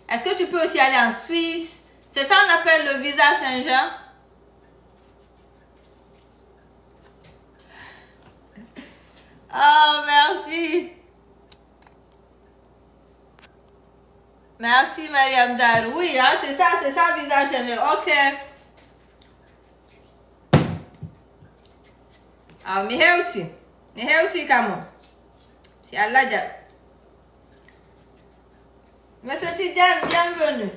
Est-ce que tu peux aussi aller en Suisse? C'est ça qu'on appelle le visa changeant. Oh, merci. Merci, Mariam Dar. Oui, hein, c'est ça, visa changeant. Ok. Ah, mi healthy, comment? C'est Allah. Monsieur Tidjane, bienvenue.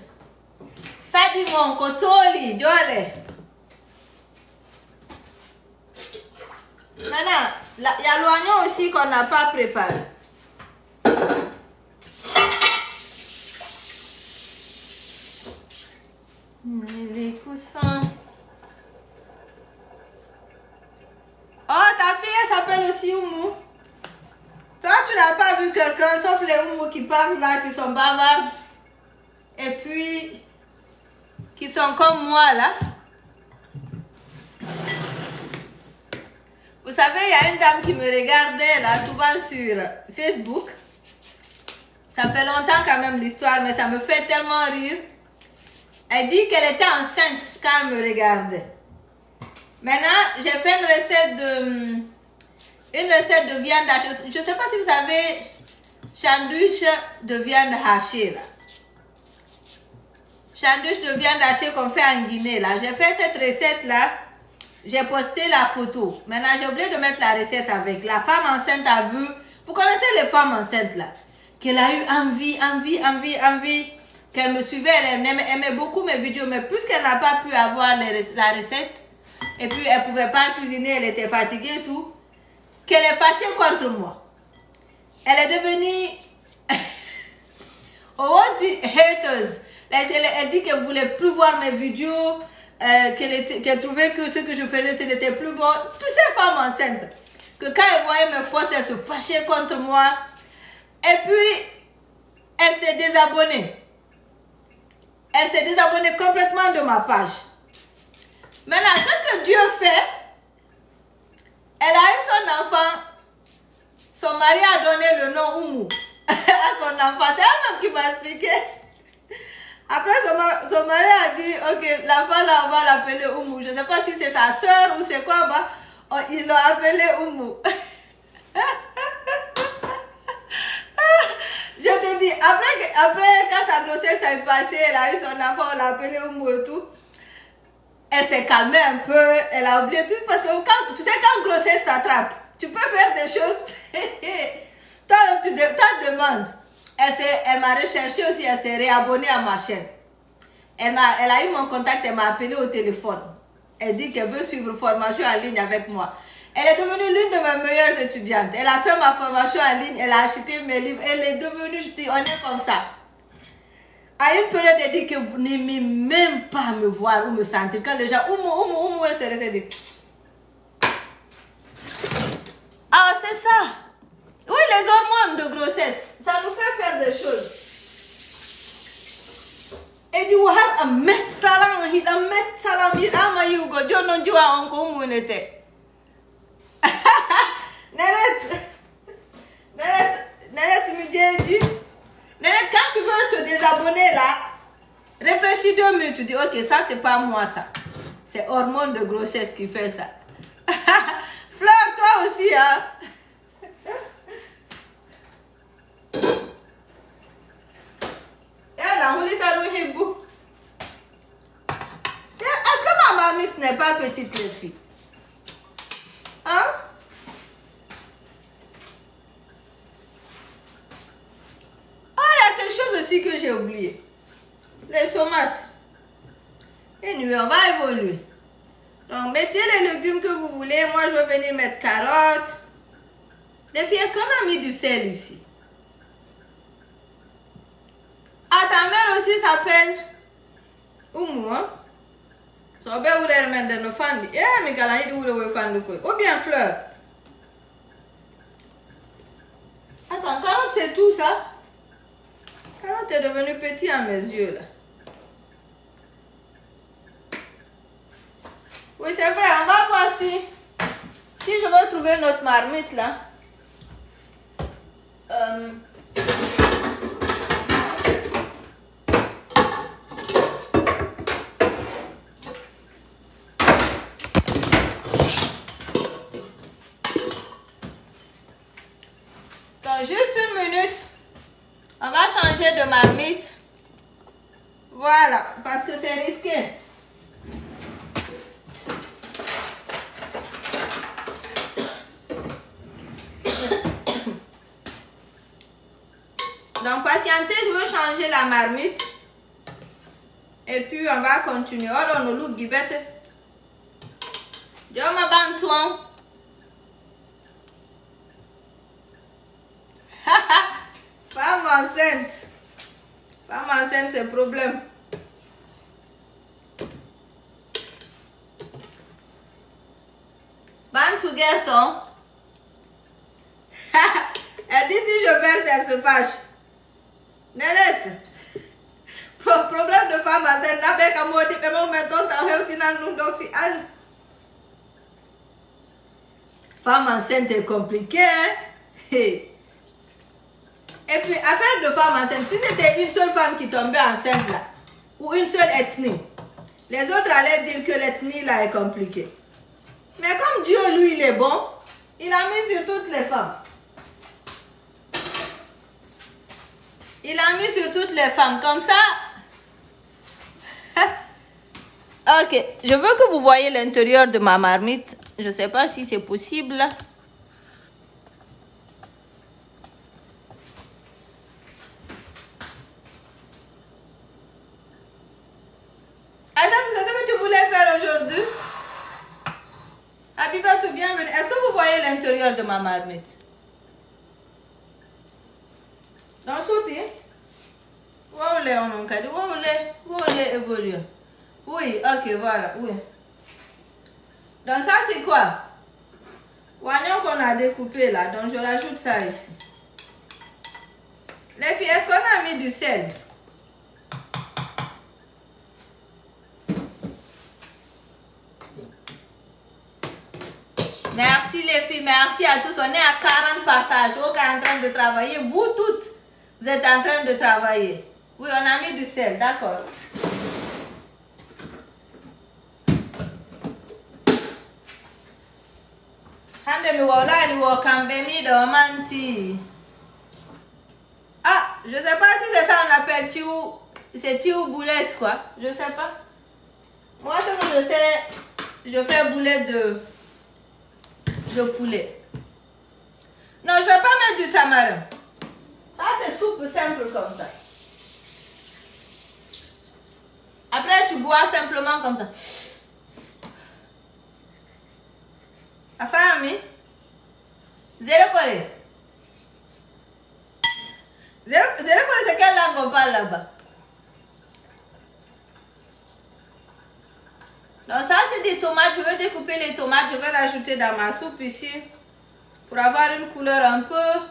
Sadi mon kotoli, Jole. Maintenant, il y a l'oignon aussi qu'on n'a pas préparé. Les coussins. Oh, ta fille, elle s'appelle aussi Oumou. Toi, tu n'as pas vu quelqu'un, sauf les Oumou qui parlent là, qui sont bavardes. Et puis, qui sont comme moi là. savez, il y a une dame qui me regardait là souvent sur Facebook. Ça fait longtemps quand même l'histoire, mais ça me fait tellement rire. Elle dit qu'elle était enceinte quand elle me regardait. Maintenant, j'ai fait une recette de viande hachée. Je ne sais pas si vous savez, sandwich de viande hachée là. Sandwich de viande hachée qu'on fait en Guinée là. J'ai fait cette recette là. J'ai posté la photo. Maintenant, j'ai oublié de mettre la recette avec. La femme enceinte a vu. Vous connaissez les femmes enceintes là. Qu'elle a eu envie. Qu'elle me suivait. Elle aimait beaucoup mes vidéos. Mais puisqu'elle n'a pas pu avoir la recette. Et puis, elle ne pouvait pas cuisiner. Elle était fatiguée et tout. Qu'elle est fâchée contre moi. Elle est devenue... oh, dit haters. Elle dit qu'elle ne voulait plus voir mes vidéos. Qu'elle trouvait que ce que je faisais, ce n'était plus bon. Toutes ces femmes enceintes. Que quand elle voyait mes posts, elle se fâchait contre moi. Et puis, elle s'est désabonnée. Elle s'est désabonnée complètement de ma page. Maintenant, ce que Dieu fait, elle a eu son enfant. Son mari a donné le nom Oumou à son enfant. C'est elle-même qui m'a expliqué. Après, son mari a dit, ok, l'enfant là, on va l'appeler Oumou. Je ne sais pas si c'est sa soeur ou c'est quoi, bah, ils l'ont appelé Oumou. Je te dis, après, quand sa grossesse est passée, elle a eu son enfant, on l'a appelé Oumou et tout. Elle s'est calmée un peu, elle a oublié tout, parce que quand, tu sais, quand grossesse t'attrape, tu peux faire des choses. Toi, tu te demandes. Elle m'a recherché aussi, elle s'est réabonnée à ma chaîne. Elle a eu mon contact, elle m'a appelé au téléphone. Elle dit qu'elle veut suivre une formation en ligne avec moi. Elle est devenue l'une de mes meilleures étudiantes. Elle a fait ma formation en ligne, elle a acheté mes livres. Elle est devenue, je dis, on est comme ça. À une période, elle dit que vous n'aimez même pas me voir ou me sentir. Quand les gens, oumou, elle se laisse dire. Ah, c'est ça. Oui, les hormones de grossesse, ça nous fait faire des choses. Et du har a metalang hit a metalam hit ama yugo jono jua onko munete. Nanette, me dit. Nanette, quand tu veux te désabonner là, réfléchis 2 minutes, tu dis ok, ça c'est pas moi ça. C'est hormones de grossesse qui fait ça. Fleur, toi aussi hein. Est-ce que ma marmite n'est pas petite, les filles? Hein? Ah, il y a quelque chose aussi que j'ai oublié. Les tomates. Et nous, on va évoluer. Donc, mettez les légumes que vous voulez. Moi, je vais venir mettre carottes. Les filles, est-ce qu'on a mis du sel ici? Ah, ta mère aussi s'appelle Oumou, hein? So, be ou de men de no fandi. Eh, mi gala ou de fandi quoi. Ou bien fleur. Attends, carotte c'est tout ça? Carotte est devenu petit à mes yeux là. Oui, c'est vrai, on va voir si je veux trouver notre marmite là. Dans juste 1 minute, on va changer de marmite. Voilà, parce que c'est risqué. Donc, patientez, je veux changer la marmite. Et puis, on va continuer. Oh, on nous look gibette. Je me bantouan. Femme enceinte. Femme enceinte, c'est problème. Bantou Gerton. Elle dit si je verse, elle se fâche. Nanette. Problème de femme enceinte. N'avec un mot de mettons ta réussite dans nous d'office. Femme enceinte est compliqué, hein? Et puis, affaire de femme enceinte, si c'était une seule femme qui tombait enceinte là, ou une seule ethnie, les autres allaient dire que l'ethnie là est compliquée. Mais comme Dieu, lui, il est bon, il a mis sur toutes les femmes. Il a mis sur toutes les femmes, comme ça. Ok, je veux que vous voyez l'intérieur de ma marmite. Je ne sais pas si c'est possible. Attends, c'est ce que tu voulais faire aujourd'hui? Habibatou, bienvenue. Est-ce que vous voyez l'intérieur de ma marmite? Dans le soutien? Où est on a dit? Où est évolué? Oui, ok, voilà, oui. Donc ça c'est quoi? Oignon qu'on a découpé là, donc je rajoute ça ici. Les filles, est-ce qu'on a mis du sel? Merci les filles, merci à tous. On est à 40 partages. Oka est en train de travailler. Vous toutes, vous êtes en train de travailler. Oui, on a mis du sel, d'accord. Ah, je sais pas si c'est ça on appelle tiou. C'est tiou boulette quoi. Je sais pas. Moi ce que je sais, je fais boulette de poulet. Non, je vais pas mettre du tamarin. Ça c'est soupe simple comme ça. Après tu bois simplement comme ça. Afami, zéro Corée. Zéro Corée, c'est quelle langue on parle là-bas? Donc ça c'est des tomates, je vais découper les tomates, je vais l'ajouter dans ma soupe ici. Pour avoir une couleur un peu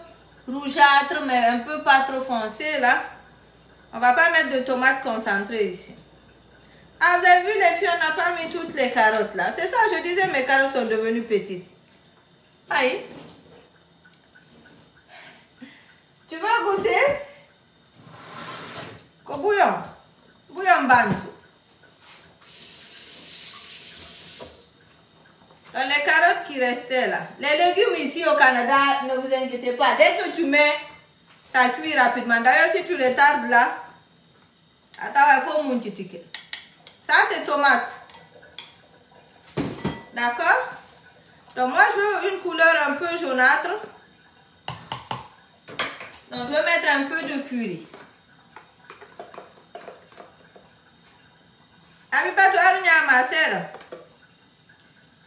rougeâtre, mais un peu pas trop foncée là. On va pas mettre de tomates concentrées ici. Ah, vous avez vu les filles, on n'a pas mis toutes les carottes là. C'est ça, je disais, mes carottes sont devenues petites. Aïe. Tu veux goûter? Bouillon. Bouillon bantu. Dans les carottes qui restaient là. Les légumes ici au Canada, ne vous inquiétez pas. Dès que tu mets, ça cuit rapidement. D'ailleurs, si tu retardes là, attends, il faut mon petit ticket. Ça, c'est tomate. D'accord? Donc, moi, je veux une couleur un peu jaunâtre. Donc, je vais mettre un peu de curry. Habibatou, ma sœur.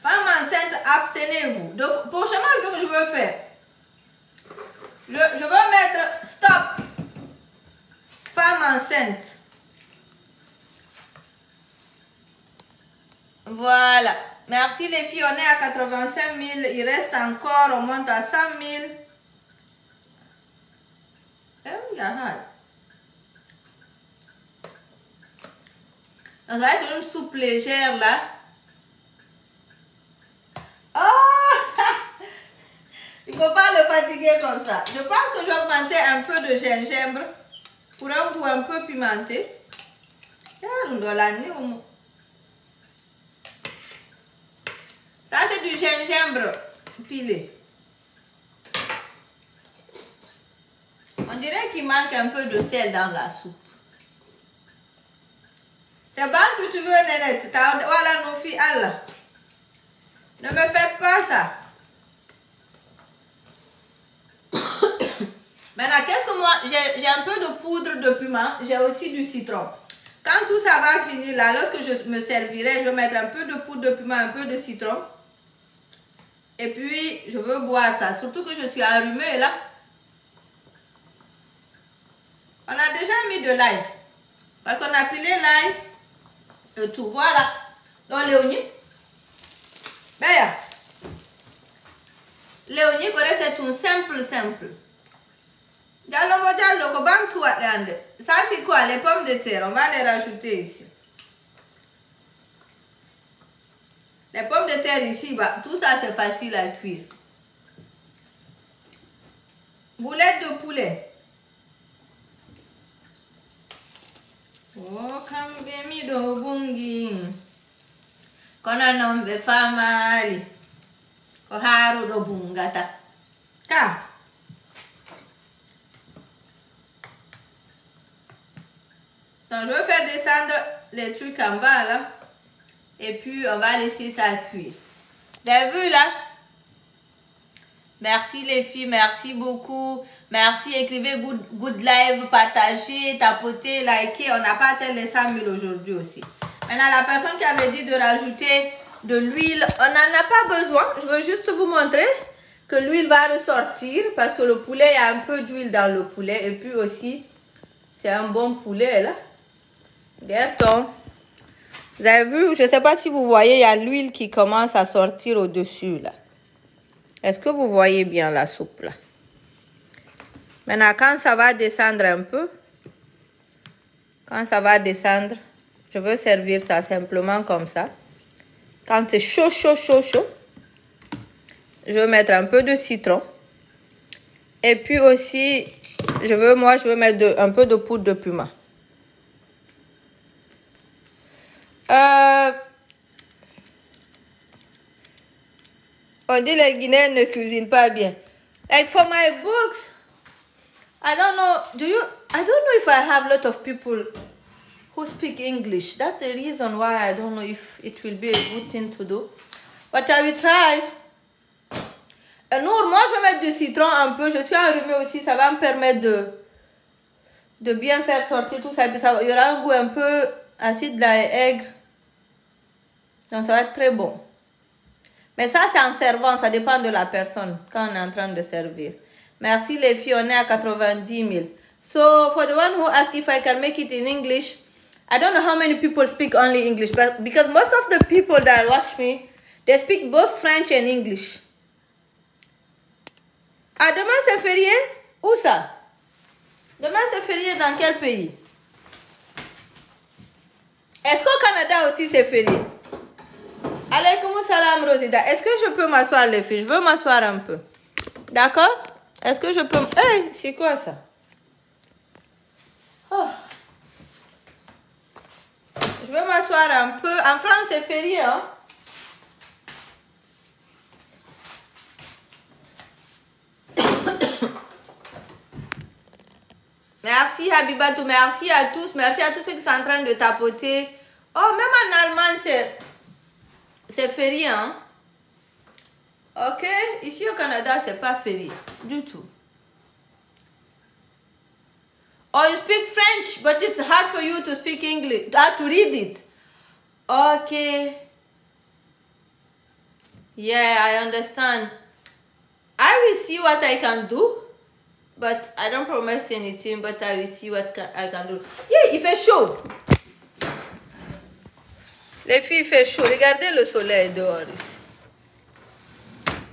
Femme enceinte, abstenez-vous. Prochainement, ce que je veux faire, je veux mettre stop. Femme enceinte. Voilà. Merci les filles, on est à 85 000. Il reste encore, on monte à 100 000. Donc, ça va être une soupe légère là. Oh! Il ne faut pas le fatiguer comme ça. Je pense que je vais augmenter un peu de gingembre pour un goût un peu pimenté. Ça, c'est du gingembre pilé. On dirait qu'il manque un peu de sel dans la soupe. C'est bon que tu veux, Nénette. Voilà nos filles, Allah. Ne me faites pas ça. Maintenant, qu'est-ce que moi, j'ai un peu de poudre de piment, j'ai aussi du citron. Quand tout ça va finir là, lorsque je me servirai, je vais mettre un peu de poudre de piment, un peu de citron. Et puis, je veux boire ça, surtout que je suis allumée là. On a déjà mis de l'ail, parce qu'on a pilé l'ail et tout, voilà. Donc, Léonie, ben, Léonie, c'est un simple. Ça c'est quoi? Les pommes de terre, on va les rajouter ici. Les pommes de terre ici, bah, tout ça c'est facile à cuire. Boulettes de poulet. Oh, kambemi do bungi. Kona nombe famali. Ko haru do bungata. Ka. Donc je vais faire descendre les trucs en bas là. Et puis on va laisser ça cuire. Vous avez vu là? Merci les filles, merci beaucoup. Merci, écrivez good live, partagez, tapotez, likez. On n'a pas atteint les 100 000 aujourd'hui aussi. Maintenant, la personne qui avait dit de rajouter de l'huile, on n'en a pas besoin. Je veux juste vous montrer que l'huile va ressortir parce que le poulet, il y a un peu d'huile dans le poulet. Et puis aussi, c'est un bon poulet là. Regarde. Vous avez vu, je ne sais pas si vous voyez, il y a l'huile qui commence à sortir au-dessus là. Est-ce que vous voyez bien la soupe là? Maintenant, quand ça va descendre un peu, je veux servir ça simplement comme ça. Quand c'est chaud, je vais mettre un peu de citron. Et puis aussi, je veux mettre un peu de poudre de piment. On dit les Guinéens ne cuisinent pas bien. Like for my books, I don't know if I have a lot of people who speak English. That's the reason why I don't know if it will be a good thing to do. But I will try. Nour, moi je vais mettre du citron un peu. Je suis enrhumée aussi. Ça va me permettre de bien faire sortir tout ça. Il y aura un goût un peu acide là et aigre. Donc ça va être très bon. Mais ça c'est en servant. Ça dépend de la personne quand on est en train de servir. Merci les filles, on est à 90 000. So, for the one who asked if I can make it in English, I don't know how many people speak only English, but because most of the people that watch me, they speak both French and English. Ah, demain c'est férié? Où ça? Demain c'est férié dans quel pays? Est-ce qu'au Canada aussi c'est férié? Alaykoum salam Rosida. Est-ce que je peux m'asseoir les filles? Je veux m'asseoir un peu. D'accord? Est-ce que je peux... Hey, c'est quoi ça? Oh. Je vais m'asseoir un peu. En France, c'est férié, hein? Merci Habibatou, merci à tous. Merci à tous ceux qui sont en train de tapoter. Oh, même en Allemagne, c'est férié, hein? Ok, ici au Canada, c'est pas férié du tout. Oh, you speak French, but it's hard for you to speak English, to read it. Okay. Yeah, I understand. I will see what I can do, but I don't promise anything, but I will see what I can do. Yeah, il fait chaud. Les filles, il fait chaud. Regardez le soleil dehors ici.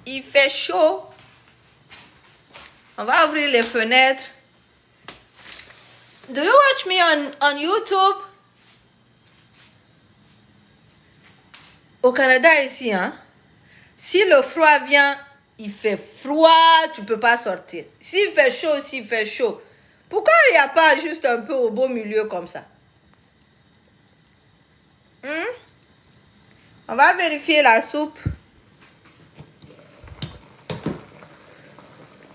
Il fait chaud. On va ouvrir les fenêtres. Do you watch me on YouTube? Au Canada ici, hein? Si le froid vient, il fait froid, tu peux pas sortir. S'il fait chaud, s'il fait chaud. Pourquoi il n'y a pas juste un peu au beau milieu comme ça? On va vérifier la soupe.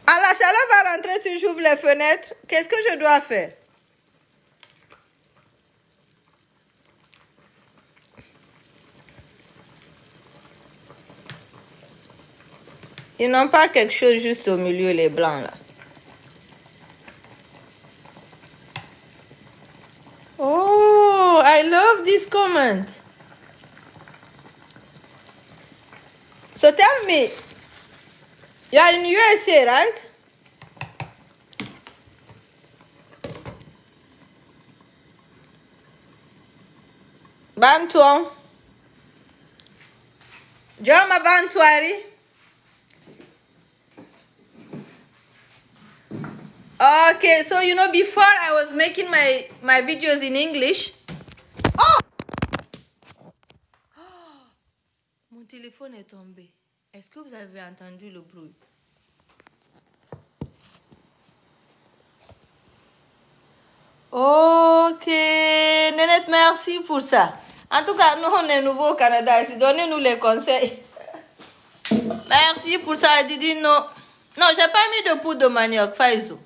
Ah, la chaleur va rentrer si j'ouvre les fenêtres. Qu'est-ce que je dois faire? Ils n'ont pas quelque chose juste au milieu, les blancs là. Oh, I love this comment. So tell me, you are in USA, right? Bantuan. Joma Bantuari. Okay, so you know before I was making my videos in English. Oh! Mon téléphone est tombé. Est-ce que vous avez entendu le bruit? Ok, Nénette, merci pour ça. En tout cas, nous, on est nouveau au Canada ici. Donnez-nous les conseils. Merci pour ça, Didi. Non, non, j'ai pas mis de poudre de manioc, Faisou.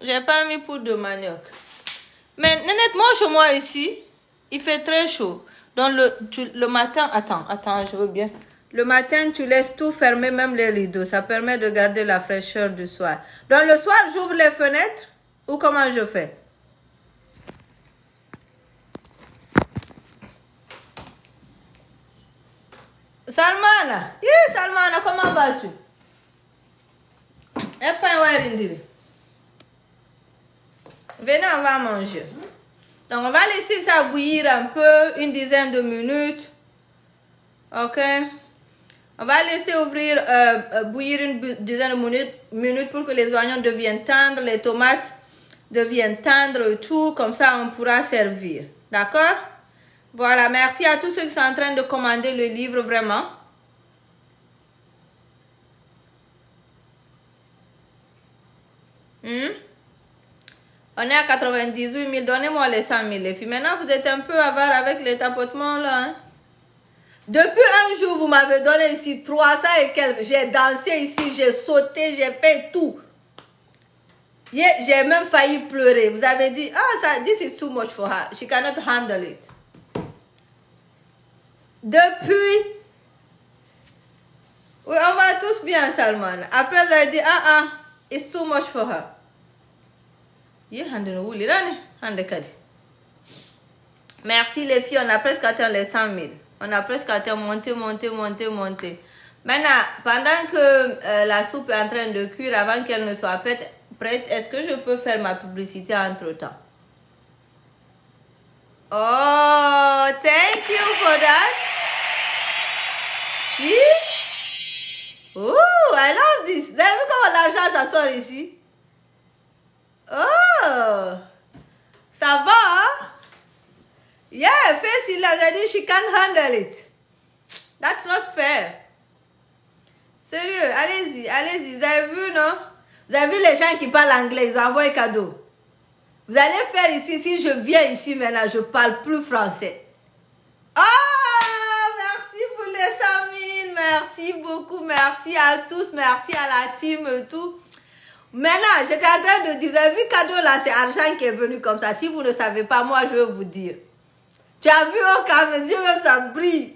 J'ai pas mis poudre de manioc. Mais Nénette, moi, chez moi ici, il fait très chaud. Donc, le matin, attends, je veux bien. Le matin, tu laisses tout fermer, même les rideaux. Ça permet de garder la fraîcheur du soir. Donc, le soir, j'ouvre les fenêtres ou comment je fais? Salmana, Salmana, comment vas-tu? Venez, on va manger. Donc, on va laisser ça bouillir un peu, une dizaine de minutes. Ok? On va laisser bouillir une dizaine de minutes pour que les oignons deviennent tendres, les tomates deviennent tendres et tout. Comme ça, on pourra servir. D'accord? Voilà, merci à tous ceux qui sont en train de commander le livre, vraiment. On est à 98 000, donnez-moi les 100 000 les filles. Maintenant, vous êtes un peu avare avec les tapotements là. Hein? Depuis un jour, vous m'avez donné ici 300 et quelques. J'ai dansé ici, j'ai sauté, j'ai fait tout. J'ai même failli pleurer. Vous avez dit, this is too much for her. She cannot handle it. Depuis, oui, on va tous bien, Salman. Après, vous avez dit, it's too much for her. Merci les filles, on a presque atteint les 100 000. On a presque atteint monter. Maintenant, pendant que la soupe est en train de cuire, avant qu'elle ne soit prête, est-ce que je peux faire ma publicité entre-temps? Oh, thank you for that. See? Oh, I love this. Vous avez vu comment l'argent ça sort ici? Oh, ça va, hein? Yeah, face il a dit she can't handle it. That's not fair. Sérieux, allez-y. Vous avez vu, non? Vous avez vu les gens qui parlent anglais, ils ont envoyé cadeau. Vous allez faire ici, si je viens ici maintenant, je parle plus français. Oh, merci pour les 100 000, merci beaucoup, merci à tous, merci à la team et tout. Maintenant, j'étais en train de dire, vous avez vu cadeau là, c'est argent qui est venu comme ça. Si vous ne savez pas, moi je vais vous dire. Tu as vu au cas, mes yeux même ça brille.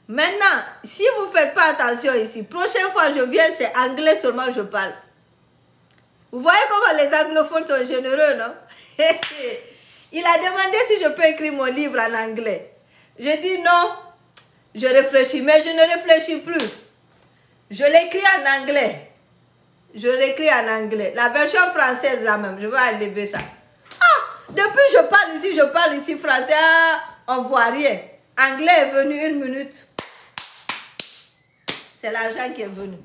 Maintenant, si vous ne faites pas attention ici, prochaine fois je viens, c'est anglais seulement je parle. Vous voyez comment les anglophones sont généreux, non? Il a demandé si je peux écrire mon livre en anglais. Je dis non, je réfléchis, mais je ne réfléchis plus. Je l'écris en anglais. La version française là même, je vais enlever ça. Depuis je parle ici français, on voit rien. Anglais est venu 1 minute. C'est l'argent qui est venu.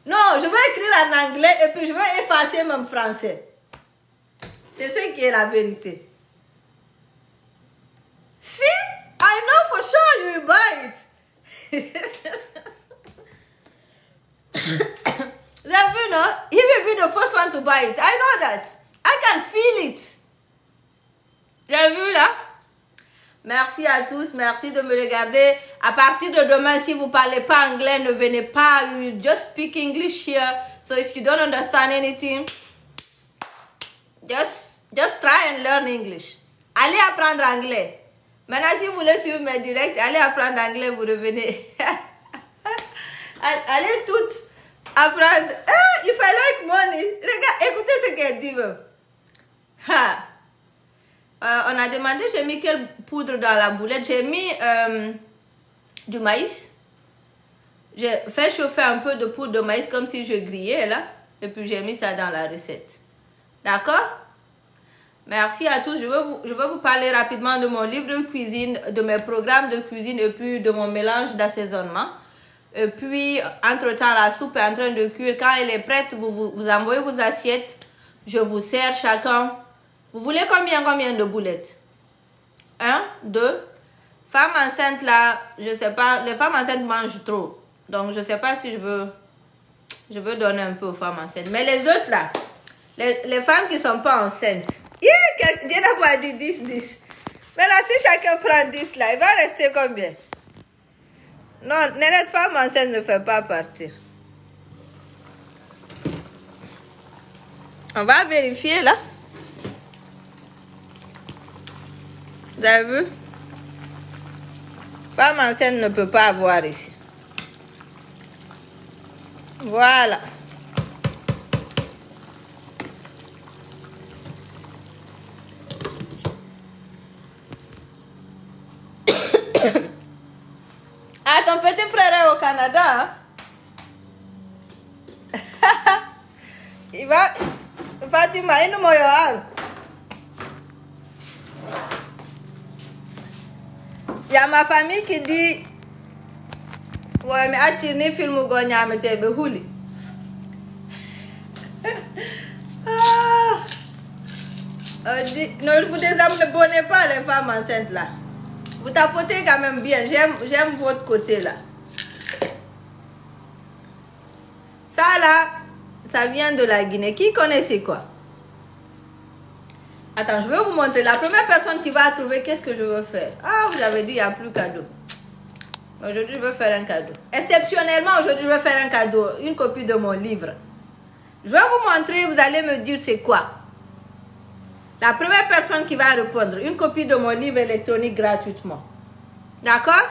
Non, je vais écrire en anglais et puis je vais effacer mon français. C'est ce qui est la vérité. Si, I know for sure you will buy it. Vous avez vu, non? He will be the first one to buy it. I know that. I can feel it. Vous avez vu, là? Merci à tous. Merci de me regarder. À partir de demain, si vous ne parlez pas anglais, ne venez pas. You just speak English here. So if you don't understand anything, just try and learn English. Allez apprendre anglais. Maintenant, si vous voulez suivre mes directs, allez apprendre anglais, vous revenez. Allez toutes apprendre. If I like money. Regarde, écoutez ce qu'elle dit. On a demandé, j'ai mis quelle poudre dans la boulette. J'ai mis du maïs. J'ai fait chauffer un peu de poudre de maïs comme si je grillais là. Et puis j'ai mis ça dans la recette. D'accord? Merci à tous. Je vais vous parler rapidement de mon livre de cuisine, de mes programmes de cuisine et puis de mon mélange d'assaisonnement. Et puis, entre-temps, la soupe est en train de cuire. Quand elle est prête, vous envoyez vos assiettes. Je vous sers chacun Vous voulez combien de boulettes? 1, 2. Femme enceinte là, je sais pas, les femmes enceintes mangent trop. Donc je sais pas si je veux donner un peu aux femmes enceintes. Mais les autres là, les femmes qui sont pas enceintes. Dieu n'a pas dit 10, 10. Mais là, si chacun prend 10 là, il va rester combien? Non, les femmes enceintes ne fait pas partir. On va vérifier là. Vous avez vu? Femme enceinte ne peut pas avoir ici. Voilà. Ah, ton petit frère est au Canada, hein? Il va... Fatima, il nous moyoal. Il y a ma famille qui dit... Ouais, mais attirez film ou gonya me tebe huli. Ne vous désabonnez pas les femmes enceintes là. Vous tapotez quand même bien. J'aime votre côté là. Ça là, ça vient de la Guinée. Qui connaît c'est quoi? Attends, je vais vous montrer. La première personne qui va trouver qu'est-ce que je veux faire. Ah, vous avez dit il n'y a plus cadeau. Aujourd'hui, je veux faire un cadeau. Exceptionnellement, aujourd'hui, je vais faire un cadeau. Une copie de mon livre. Je vais vous montrer, vous allez me dire c'est quoi. La première personne qui va répondre, une copie de mon livre électronique gratuitement. D'accord?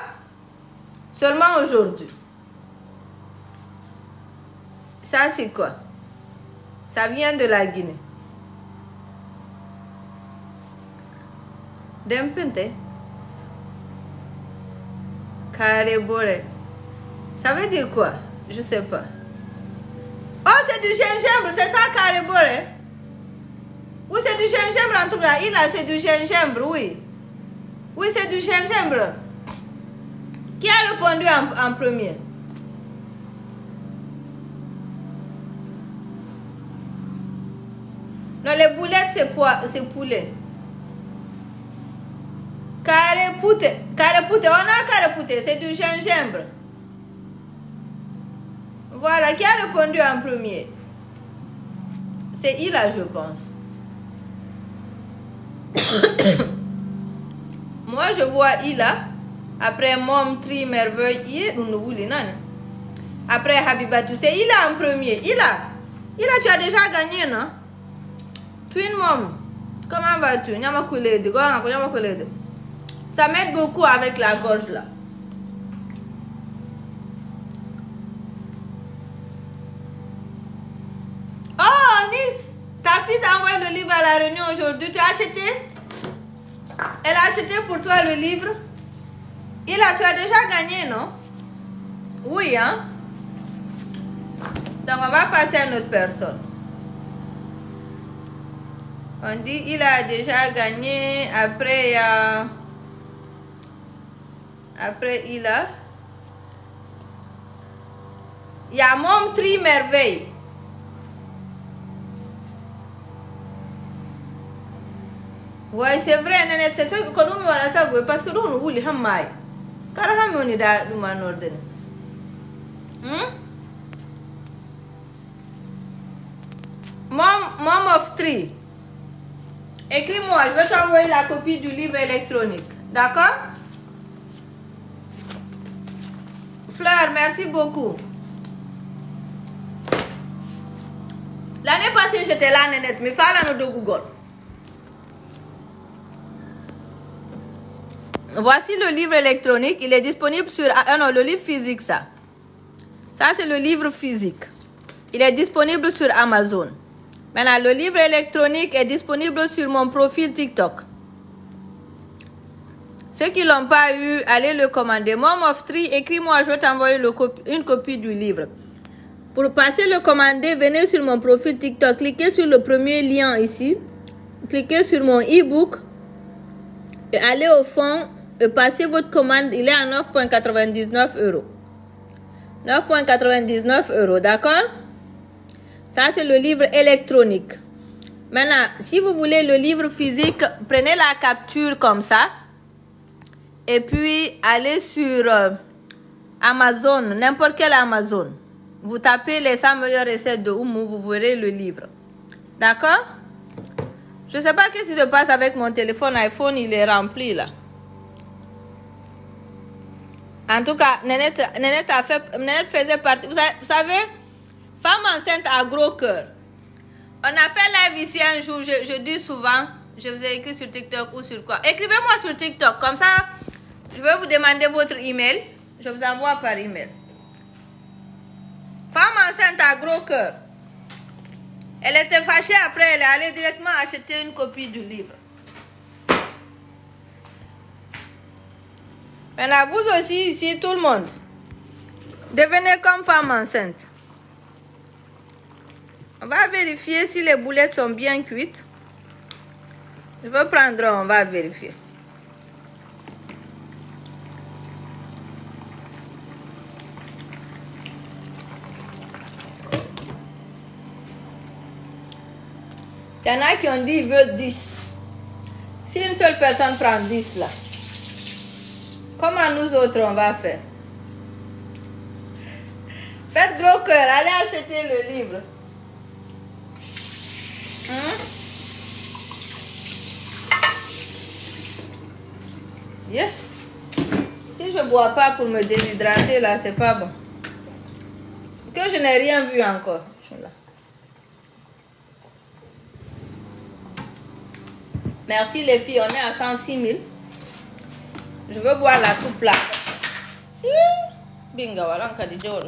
Seulement aujourd'hui. Ça, c'est quoi? Ça vient de la Guinée. Dempente. Carébore. Ça veut dire quoi? Je sais pas. Oh, c'est du gingembre, c'est ça, carébore? Oui, c'est du gingembre en tout cas. Il a, c'est du gingembre, oui. Oui, c'est du gingembre. Qui a répondu en premier? Non, les boulettes, c'est poulet. Carépouté, on a carépouté, c'est du gingembre. Voilà, qui a répondu en premier? C'est Ila, je pense. Moi, je vois Ila. Après Mom, Tri, Merveille, après Habibatou, c'est Ila en premier. Ila, tu as déjà gagné, non? Twin Mom, comment vas-tu? Ça m'aide beaucoup avec la gorge là. Oh, Nice, ta fille t'a envoyé le livre à la réunion aujourd'hui. Tu as acheté? Elle a acheté pour toi le livre? Tu as déjà gagné, non? Oui, hein? Donc, on va passer à une autre personne. On dit il a déjà gagné. Après, il y a... Après, il y a Mom Tri Merveille. Ouais, c'est vrai, Nénet, c'est ce que nous avons parce que nous avons eu les hamaï. Car nous avons eu des Mom of Three. Écris-moi, je vais t'envoyer la copie du livre électronique. D'accord? Fleur, merci beaucoup. L'année passée, j'étais là, Nénet, mais fallait nous de Google. Voici le livre électronique. Il est disponible sur... Ah non, le livre physique, ça. Ça, c'est le livre physique. Il est disponible sur Amazon. Maintenant, le livre électronique est disponible sur mon profil TikTok. Ceux qui ne l'ont pas eu, allez le commander. Mom of Three, écris-moi, je vais t'envoyer une copie du livre. Pour passer le commander, venez sur mon profil TikTok. Cliquez sur le premier lien ici. Cliquez sur mon e-book. Et allez au fond et passez votre commande. Il est à 9,99 €. 9,99 €, d'accord? Ça, c'est le livre électronique. Maintenant, si vous voulez le livre physique, prenez la capture comme ça. Et puis, allez sur Amazon, n'importe quel Amazon. Vous tapez les 100 meilleures recettes de Oumou, vous verrez le livre. D'accord? Je ne sais pas ce qui se passe avec mon téléphone iPhone, il est rempli là. En tout cas, Nénette faisait partie. Vous savez, femme enceinte à gros cœur. On a fait live ici un jour, je dis souvent, je vous ai écrit sur TikTok ou sur quoi. Écrivez-moi sur TikTok, comme ça, je vais vous demander votre email. Je vous envoie par email. Femme enceinte à gros cœur. Elle était fâchée après, elle est allée directement acheter une copie du livre. Maintenant, vous aussi, ici, tout le monde, devenez comme femme enceinte. On va vérifier si les boulettes sont bien cuites. Je vais prendre, on va vérifier. Il y en a qui ont dit qu'ils veulent 10. Si une seule personne prend 10 là, comment nous autres on va faire? Faites gros cœur, allez acheter le livre. Yeah. Si je bois pas pour me déshydrater là, c'est pas bon. Que je n'ai rien vu encore. Là. Merci les filles, on est à 106 000. Je veux boire la soupe là. Binga, voilà, on a dit Binga,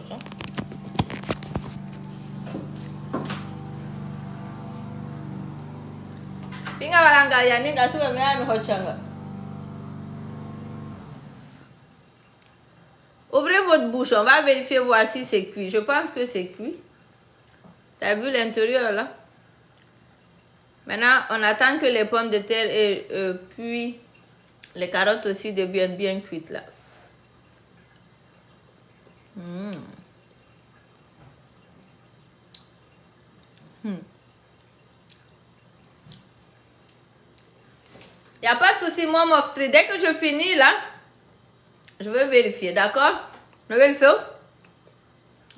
voilà, on a dit ouvrez votre bouche, on va vérifier voir si c'est cuit. Je pense que c'est cuit. Tu as vu l'intérieur là? Maintenant, on attend que les pommes de terre et puis les carottes aussi deviennent bien cuites là. Il n'y a pas de souci, moi, mon frère. Dès que je finis là, je vais vérifier, d'accord? Noël fait?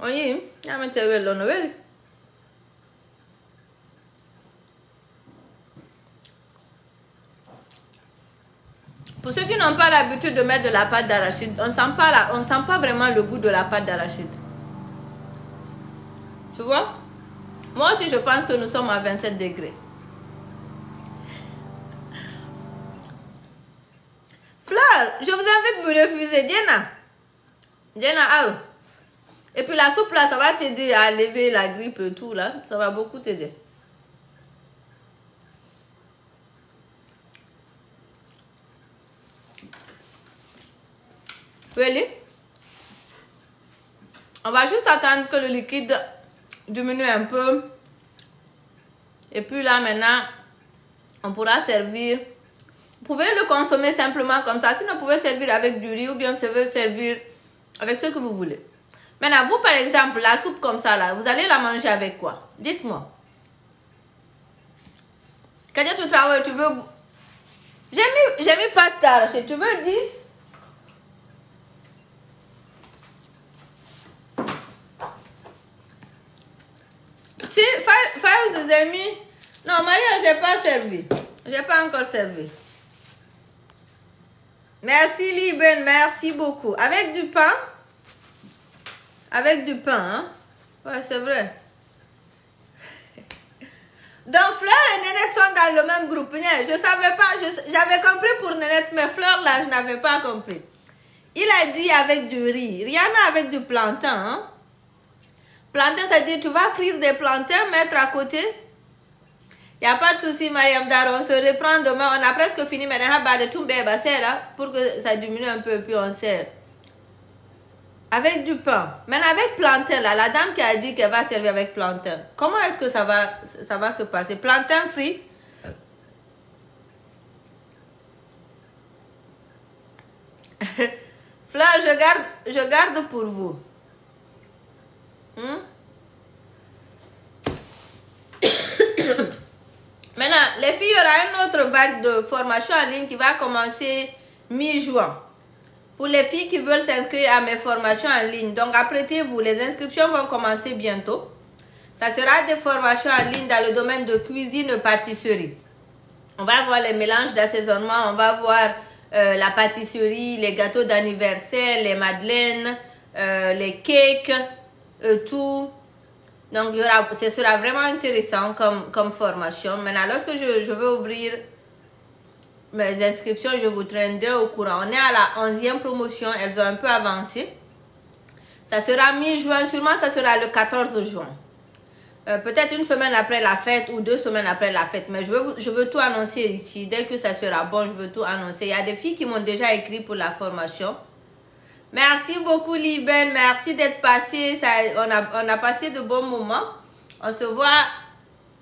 Oui, il y a un Noël. Pour ceux qui n'ont pas l'habitude de mettre de la pâte d'arachide, on ne sent pas vraiment le goût de la pâte d'arachide. Tu vois? Moi aussi, je pense que nous sommes à 27 degrés. Fleur, je vous invite à vous refuser. Diana, Aro. Et puis la soupe là, ça va t'aider à lever la grippe et tout là. Ça va beaucoup t'aider. Really? On va juste attendre que le liquide diminue un peu. Et puis là maintenant, on pourra servir. Vous pouvez le consommer simplement comme ça. Sinon, vous pouvez servir avec du riz ou bien vous pouvez servir avec ce que vous voulez. Maintenant, vous par exemple, la soupe comme ça là, vous allez la manger avec quoi? Dites-moi. Quand tu travailles, tu veux... J'ai mis pas de t'arracher. Tu veux 10? Si, Fayouz, j'ai mis... Non, Maria, j'ai pas servi. J'ai pas encore servi. Merci, Liben, merci beaucoup. Avec du pain? Avec du pain, hein? Ouais, c'est vrai. Donc, Fleur et Nénette sont dans le même groupe. Je savais pas, j'avais compris pour Nénette, mais Fleur, là, je n'avais pas compris. Il a dit avec du riz. Rihanna avec du plantain, hein? Plantain, ça dit, tu vas frire des plantains, mettre à côté. Il n'y a pas de souci, Mariam Dar, on se reprend demain. On a presque fini maintenant pour que ça diminue un peu, puis on sert. Avec du pain. Maintenant, avec plantain, là, la dame qui a dit qu'elle va servir avec plantain. Comment est-ce que ça va se passer? Plantain frit. Fleur, je garde pour vous. une autre vague de formation en ligne qui va commencer mi-juin. Pour les filles qui veulent s'inscrire à mes formations en ligne, donc apprêtez-vous, les inscriptions vont commencer bientôt. Ça sera des formations en ligne dans le domaine de cuisine pâtisserie. On va voir les mélanges d'assaisonnement, on va voir la pâtisserie, les gâteaux d'anniversaire, les madeleines, les cakes, tout. Donc ce sera vraiment intéressant comme formation. Maintenant, lorsque je vais ouvrir mes inscriptions, je vous tiendrai au courant. On est à la 11e promotion, elles ont un peu avancé. Ça sera mi-juin, sûrement ça sera le 14 juin. Peut-être une semaine après la fête ou 2 semaines après la fête. Mais je veux tout annoncer ici. Dès que ça sera bon, je veux tout annoncer. Il y a des filles qui m'ont déjà écrit pour la formation. Merci beaucoup Liben. Merci d'être passé. On a passé de bons moments. On se voit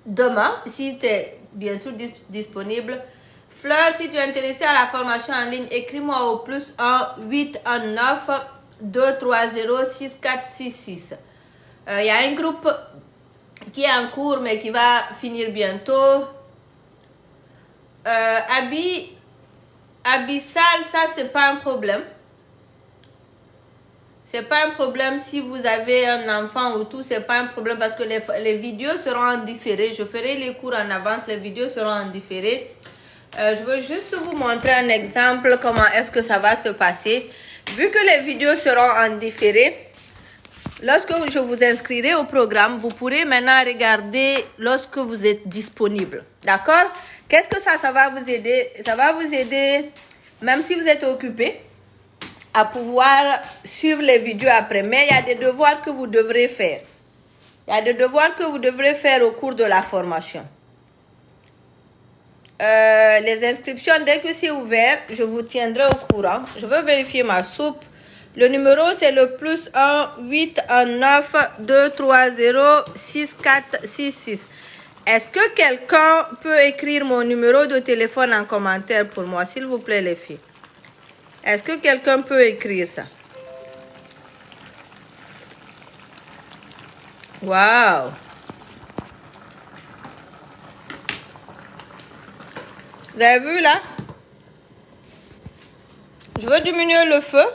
demain. Si tu es bien sûr disponible. Fleur, si tu es intéressé à la formation en ligne, écris-moi au +1 819 230 6466. Il y a un groupe qui est en cours mais qui va finir bientôt. Abyssal, ça c'est pas un problème. C'est pas un problème si vous avez un enfant ou tout, c'est pas un problème parce que les vidéos seront en différé. Je ferai les cours en avance, les vidéos seront en différé. Je veux juste vous montrer un exemple comment est-ce que ça va se passer. Vu que les vidéos seront en différé, lorsque je vous inscrirai au programme, vous pourrez maintenant regarder lorsque vous êtes disponible. D'accord? Qu'est-ce que ça va vous aider? Ça va vous aider, même si vous êtes occupé, à pouvoir suivre les vidéos après. Mais il y a des devoirs que vous devrez faire. Il y a des devoirs que vous devrez faire au cours de la formation. Les inscriptions, dès que c'est ouvert, je vous tiendrai au courant. Je veux vérifier ma soupe. Le numéro, c'est le +1 819 230 6466. Est-ce que quelqu'un peut écrire mon numéro de téléphone en commentaire pour moi, s'il vous plaît, les filles? Est-ce que quelqu'un peut écrire ça? Waouh! Vous avez vu là? Je veux diminuer le feu.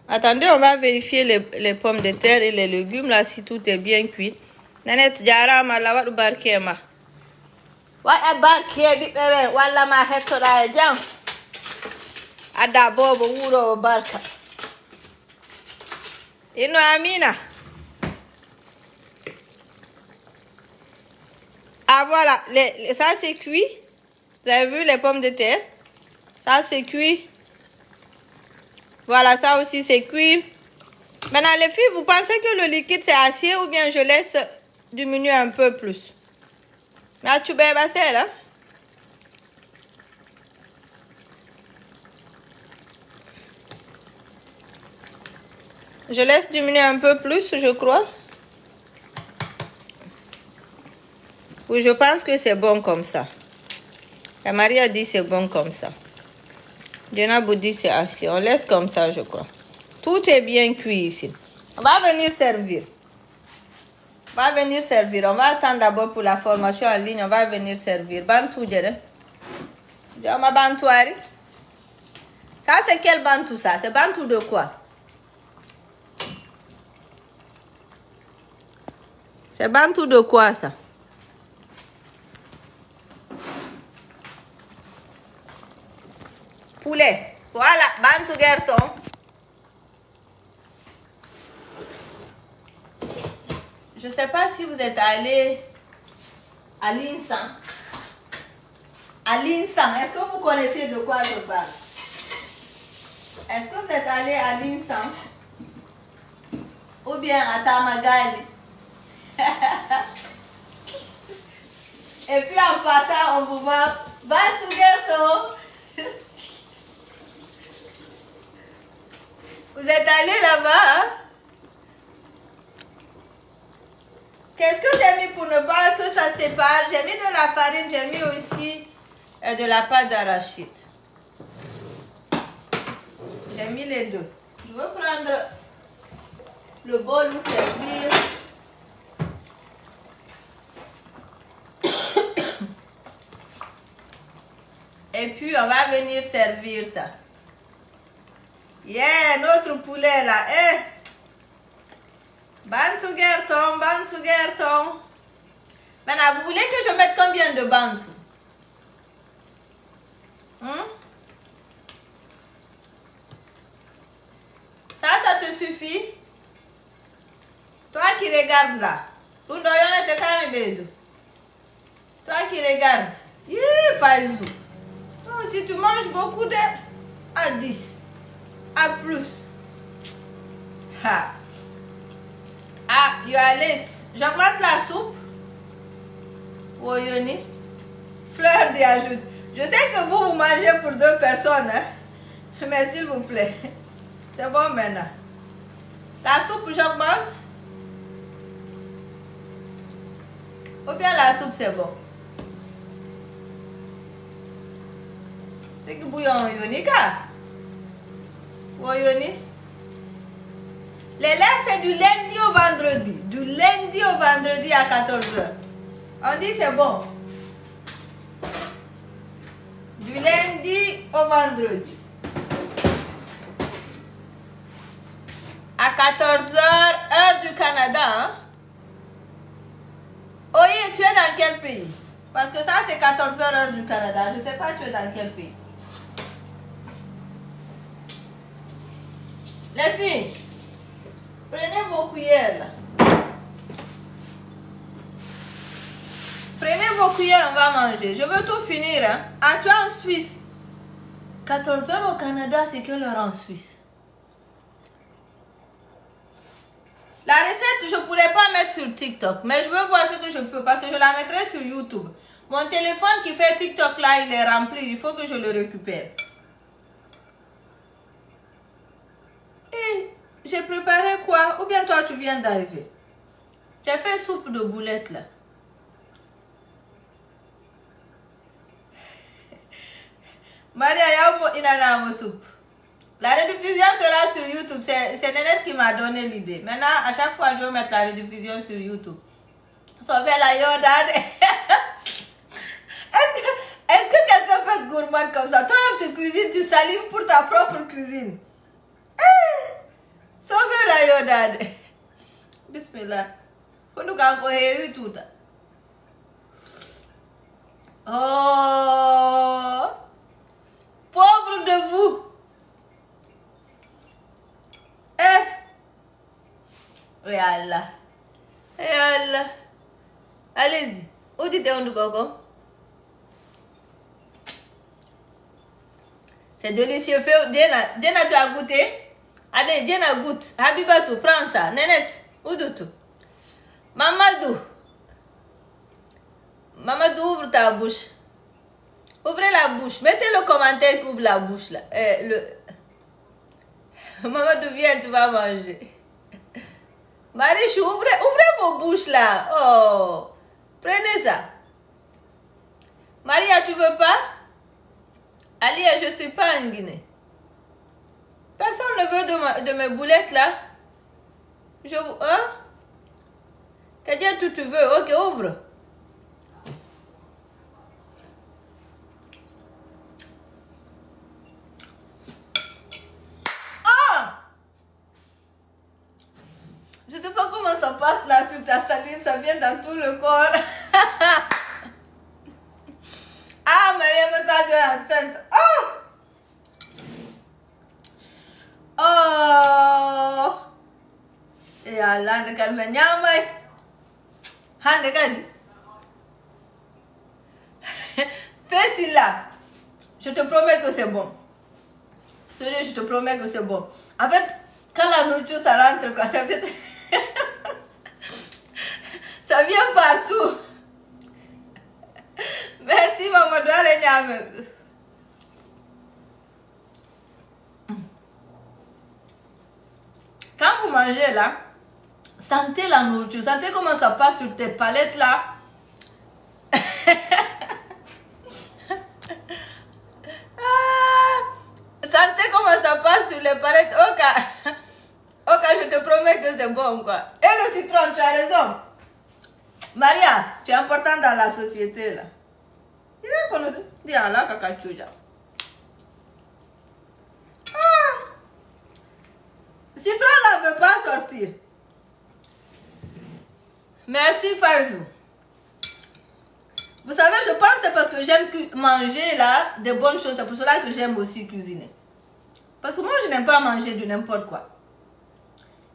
Attendez, on va vérifier les pommes de terre et les légumes là si tout est bien cuit. Nanette jarama la wadu barkema. Wa barke bi bebe walla ma hettoda e jam. Ada bobo wuro barka. Ino Amina. Ah voilà, ça c'est cuit. Vous avez vu les pommes de terre? Ça c'est cuit. Voilà, ça aussi c'est cuit. Maintenant les filles, vous pensez que le liquide c'est assez ou bien je laisse diminuer un peu plus? Mais tu peux passer là. Je laisse diminuer un peu plus, je crois. Oui, je pense que c'est bon comme ça. La Marie a dit c'est bon comme ça. Jenabou dit c'est assez. On laisse comme ça, je crois. Tout est bien cuit ici. On va venir servir. On va venir servir. On va attendre d'abord pour la formation en ligne. On va venir servir. Bantou, Jere. Jama Bantouari. Ça, c'est quel bantou ça? C'est bantou de quoi? C'est bantou de quoi ça? Poulet. Voilà, bantou gerton. Je ne sais pas si vous êtes allé à l'INSAN. À l'INSAN, est-ce que vous connaissez de quoi je parle? Est-ce que vous êtes allé à l'INSAN? Ou bien à Tamagali? Et puis en passant, on vous voit bantou gerton. Vous êtes allé là-bas, hein? Qu'est-ce que j'ai mis pour ne pas que ça sépare? J'ai mis de la farine, j'ai mis aussi de la pâte d'arachide. J'ai mis les deux. Je vais prendre le bol où servir. va venir servir ça. Yeah, notre poulet là. Eh. Bantu Gerton, Bantu Gerton. Maintenant, vous voulez que je mette combien de Bantu? Ça te suffit? Toi qui regardes là. Toi qui regardes. Yeah, Faizou. Toi aussi, tu manges beaucoup de... À 10. À plus. Ha. Ah, you are late. J'augmente la soupe. Woyoni. Fleur d'ajout. Je sais que vous mangez pour 2 personnes. Hein? Mais s'il vous plaît. C'est bon maintenant. La soupe, j'augmente. Ou bien la soupe, c'est bon. C'est que bouillon yoni ka. Woyoni. Les lèvres, c'est du lundi au vendredi. Du lundi au vendredi à 14h. On dit c'est bon. Du lundi au vendredi. À 14h, heure du Canada. Hein? Oye, tu es dans quel pays? Parce que ça, c'est 14h, heure du Canada. Je ne sais pas, tu es dans quel pays. Les filles, prenez vos cuillères là. Prenez vos cuillères, on va manger. Je veux tout finir. Hein? Ah, tu es en Suisse. 14h au Canada, c'est quelle heure en Suisse? La recette, je ne pourrais pas mettre sur TikTok. Mais je veux voir ce que je peux. Parce que je la mettrai sur YouTube. Mon téléphone qui fait TikTok là, il est rempli. Il faut que je le récupère. Et j'ai préparé quoi? Ou bien toi, tu viens d'arriver? J'ai fait soupe de boulettes là. Maria, il y a une soupe. La rediffusion sera sur YouTube. C'est Nénette qui m'a donné l'idée. Maintenant, à chaque fois, je vais mettre la rediffusion sur YouTube. Sauver la yodade. Est-ce que quelqu'un peut être gourmand comme ça? Toi, tu cuisines, tu salives pour ta propre cuisine. Sauver la yodade. Bismillah. Oh! Pauvre de vous. Et Allah. Et Allah. Allez-y. Où dites-vous du coco? C'est délicieux. Diana, tu as goûté? Allez, Diana goûte. Habibatou, prends ça. Nénette, où de tout? Mamadou. Mamadou, ouvre ta bouche. Ouvrez la bouche. Mettez le commentaire qui ouvre la bouche là. Mamadou, viens, tu vas manger. Marichou, ouvrez vos bouches là. Oh, prenez ça. Maria, tu veux pas? Alia, je ne suis pas en Guinée. Personne ne veut de mes boulettes là. Je vous... Hein? Qu'est-ce que tu veux? Ok, ouvre. Je ne sais pas comment ça passe là sur ta salive, ça vient dans tout le corps. Ah, Maria me t'a enceinte. Oh! Oh! Et Allah, ne calme pas. Hande kadi. Fais là. Je te promets que c'est bon. Sérieux, je te promets que c'est bon. En fait, quand la nourriture ça rentre, quoi, ça vient... ça vient partout. Merci, maman. Quand vous mangez là, sentez la nourriture. Sentez comment ça passe sur tes palettes là. Sentez comment ça passe sur les palettes. Oka, je te promets que c'est bon quoi. Et le citron, tu as raison. Maria, tu es importante dans la société là. Il est connu. Dis Allah, cacachuja. aussi. Merci Faizou. Vous savez, je pense que c'est parce que j'aime manger là des bonnes choses. C'est pour cela que j'aime aussi cuisiner. Parce que moi, je n'aime pas manger de n'importe quoi.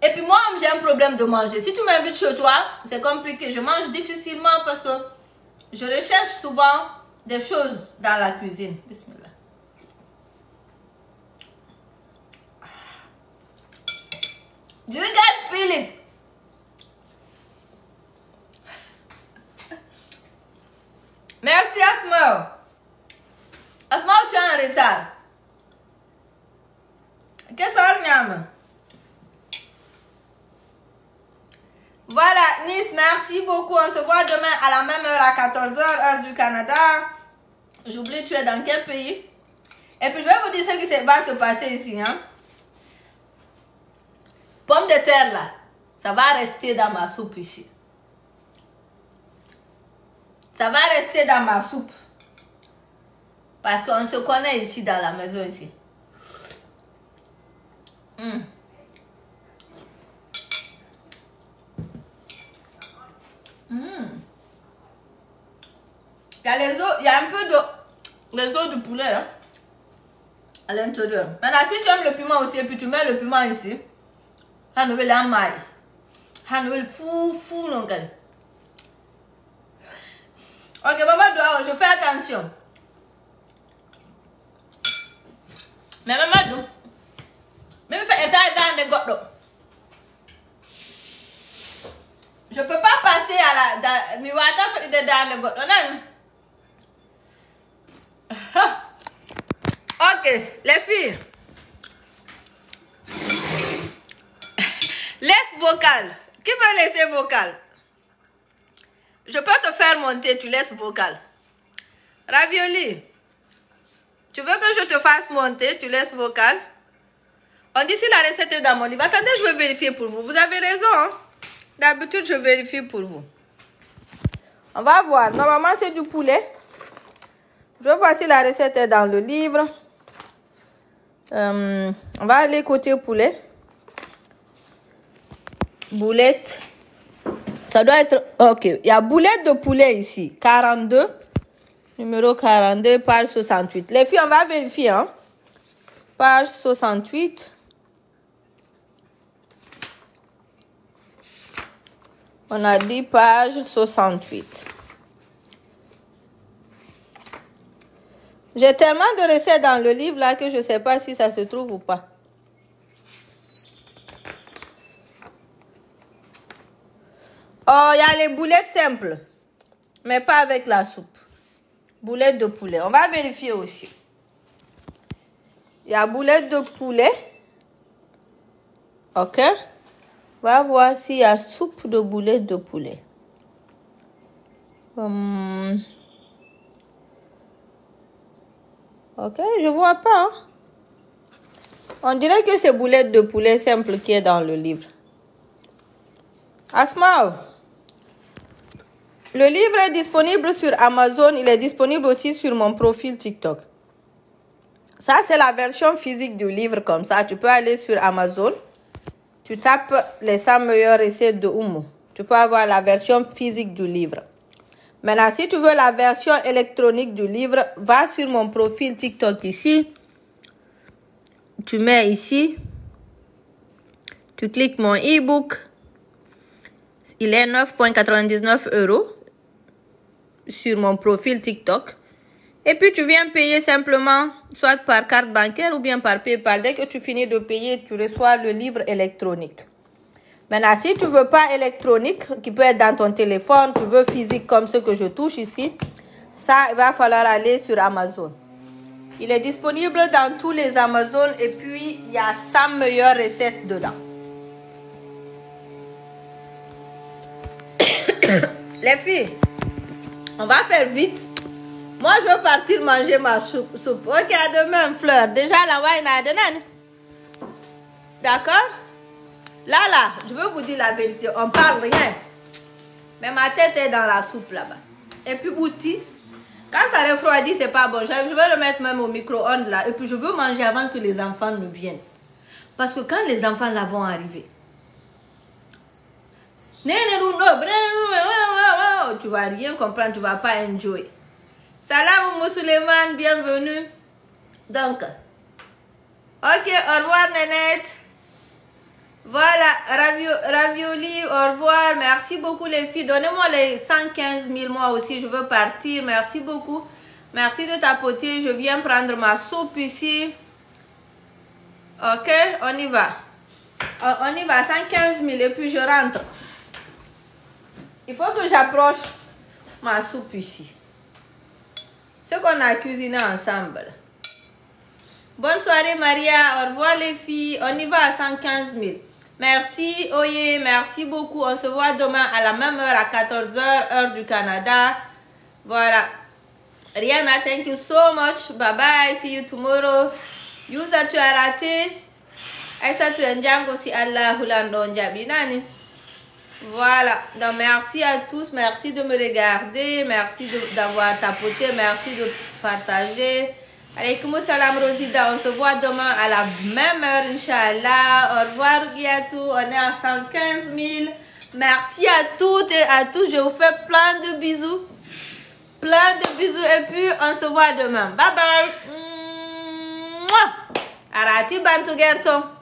Et puis moi, j'ai un problème de manger. Si tu m'invites chez toi, c'est compliqué. Je mange difficilement parce que je recherche souvent des choses dans la cuisine. Bismillah. Do you guys feel it? Merci Asma. Asma, tu es en retard. Qu'est-ce que ça? Voilà, Nice, merci beaucoup. On se voit demain à la même heure à 14h, heure du Canada. J'oublie, tu es dans quel pays? Et puis, je vais vous dire ce qui va se passer ici. Hein? Pomme de terre, là, ça va rester dans ma soupe ici. Ça va rester dans ma soupe. Parce qu'on se connaît ici dans la maison, ici. Il y a les os, il y a un peu de les os du poulet hein, à l'intérieur. Maintenant, si tu aimes le piment aussi, et puis tu mets le piment ici, ça nous fait la maille. Ça nous fait fou, non, ok, maman, je fais attention. Mais maman, même fait état dans les gâteaux. Je peux pas passer à la... Mais voilà, dans le gâteau. Ok, les filles. Laisse vocal. Qui veut laisser vocal? Je peux te faire monter, tu laisses vocal. Ravioli. Tu veux que je te fasse monter, tu laisses vocal. On dit si la recette est dans mon livre. Attendez, je vais vérifier pour vous. Vous avez raison, hein? D'habitude, je vérifie pour vous. On va voir. Normalement, c'est du poulet. Je vais voir si la recette est dans le livre. On va aller côté poulet. Boulette. Ça doit être... Ok. Il y a boulette de poulet ici. 42. Numéro 42, page 68. Les filles, on va vérifier. Hein? Page 68. On a dit page 68. J'ai tellement de recettes dans le livre là que je ne sais pas si ça se trouve ou pas. Oh, il y a les boulettes simples. Mais pas avec la soupe. Boulettes de poulet. On va vérifier aussi. Il y a boulettes de poulet. Ok. On va voir s'il y a soupe de boulettes de poulet. Ok, je vois pas. Hein? On dirait que c'est boulettes de poulet simple qui est dans le livre. Asma, le livre est disponible sur Amazon. Il est disponible aussi sur mon profil TikTok. Ça, c'est la version physique du livre comme ça. Tu peux aller sur Amazon. Tu tapes les 100 meilleures recettes de Oumou. Tu peux avoir la version physique du livre. Maintenant, si tu veux la version électronique du livre, va sur mon profil TikTok ici. Tu mets ici. Tu cliques mon e-book. Il est 9,99 € sur mon profil TikTok. Et puis, tu viens payer simplement, soit par carte bancaire ou bien par PayPal. Dès que tu finis de payer, tu reçois le livre électronique. Maintenant, si tu ne veux pas électronique, qui peut être dans ton téléphone, tu veux physique comme ce que je touche ici, ça, il va falloir aller sur Amazon. Il est disponible dans tous les Amazon et puis il y a 100 meilleures recettes dedans. Les filles, on va faire vite. Moi, je veux partir manger ma soupe. Ok, à demain, Fleur. Déjà, la wine a donné. D'accord? Là, je veux vous dire la vérité. On parle rien. Mais ma tête est dans la soupe là-bas. Et puis, outil. Quand ça refroidit, c'est pas bon. Je vais remettre même au micro-ondes là. Et puis, je veux manger avant que les enfants ne viennent. Parce que quand les enfants là vont arriver, Tu vas rien comprendre, tu vas pas enjoy. Salam Moussuleman, bienvenue. Donc, ok, au revoir Nénette. Voilà, ravioli, au revoir. Merci beaucoup les filles. Donnez-moi les 115 000, moi aussi, je veux partir. Merci beaucoup. Merci de tapoter. Je viens prendre ma soupe ici. Ok, on y va. On y va, 115 000 et puis je rentre. Il faut que j'approche ma soupe ici. Ce qu'on a cuisiné ensemble. Bonne soirée Maria, au revoir les filles. On y va à 115 000. Merci Oye, merci beaucoup. On se voit demain à la même heure à 14 h, heure du Canada. Voilà. Rihanna, thank you so much. Bye bye, see you tomorrow. Yusa, tu as raté. Aïssa, tu es Ndjango si Allah Hulando Ndjabinani. Voilà, donc merci à tous, merci de me regarder, merci d'avoir tapoté, merci de partager. Alaykoum salam Rosida, on se voit demain à la même heure, Inch'Allah. Au revoir Rugiatou, on est à 115 000. Merci à toutes et à tous, je vous fais plein de bisous. Plein de bisous et puis on se voit demain. Bye bye. Arati Bantu Gerton.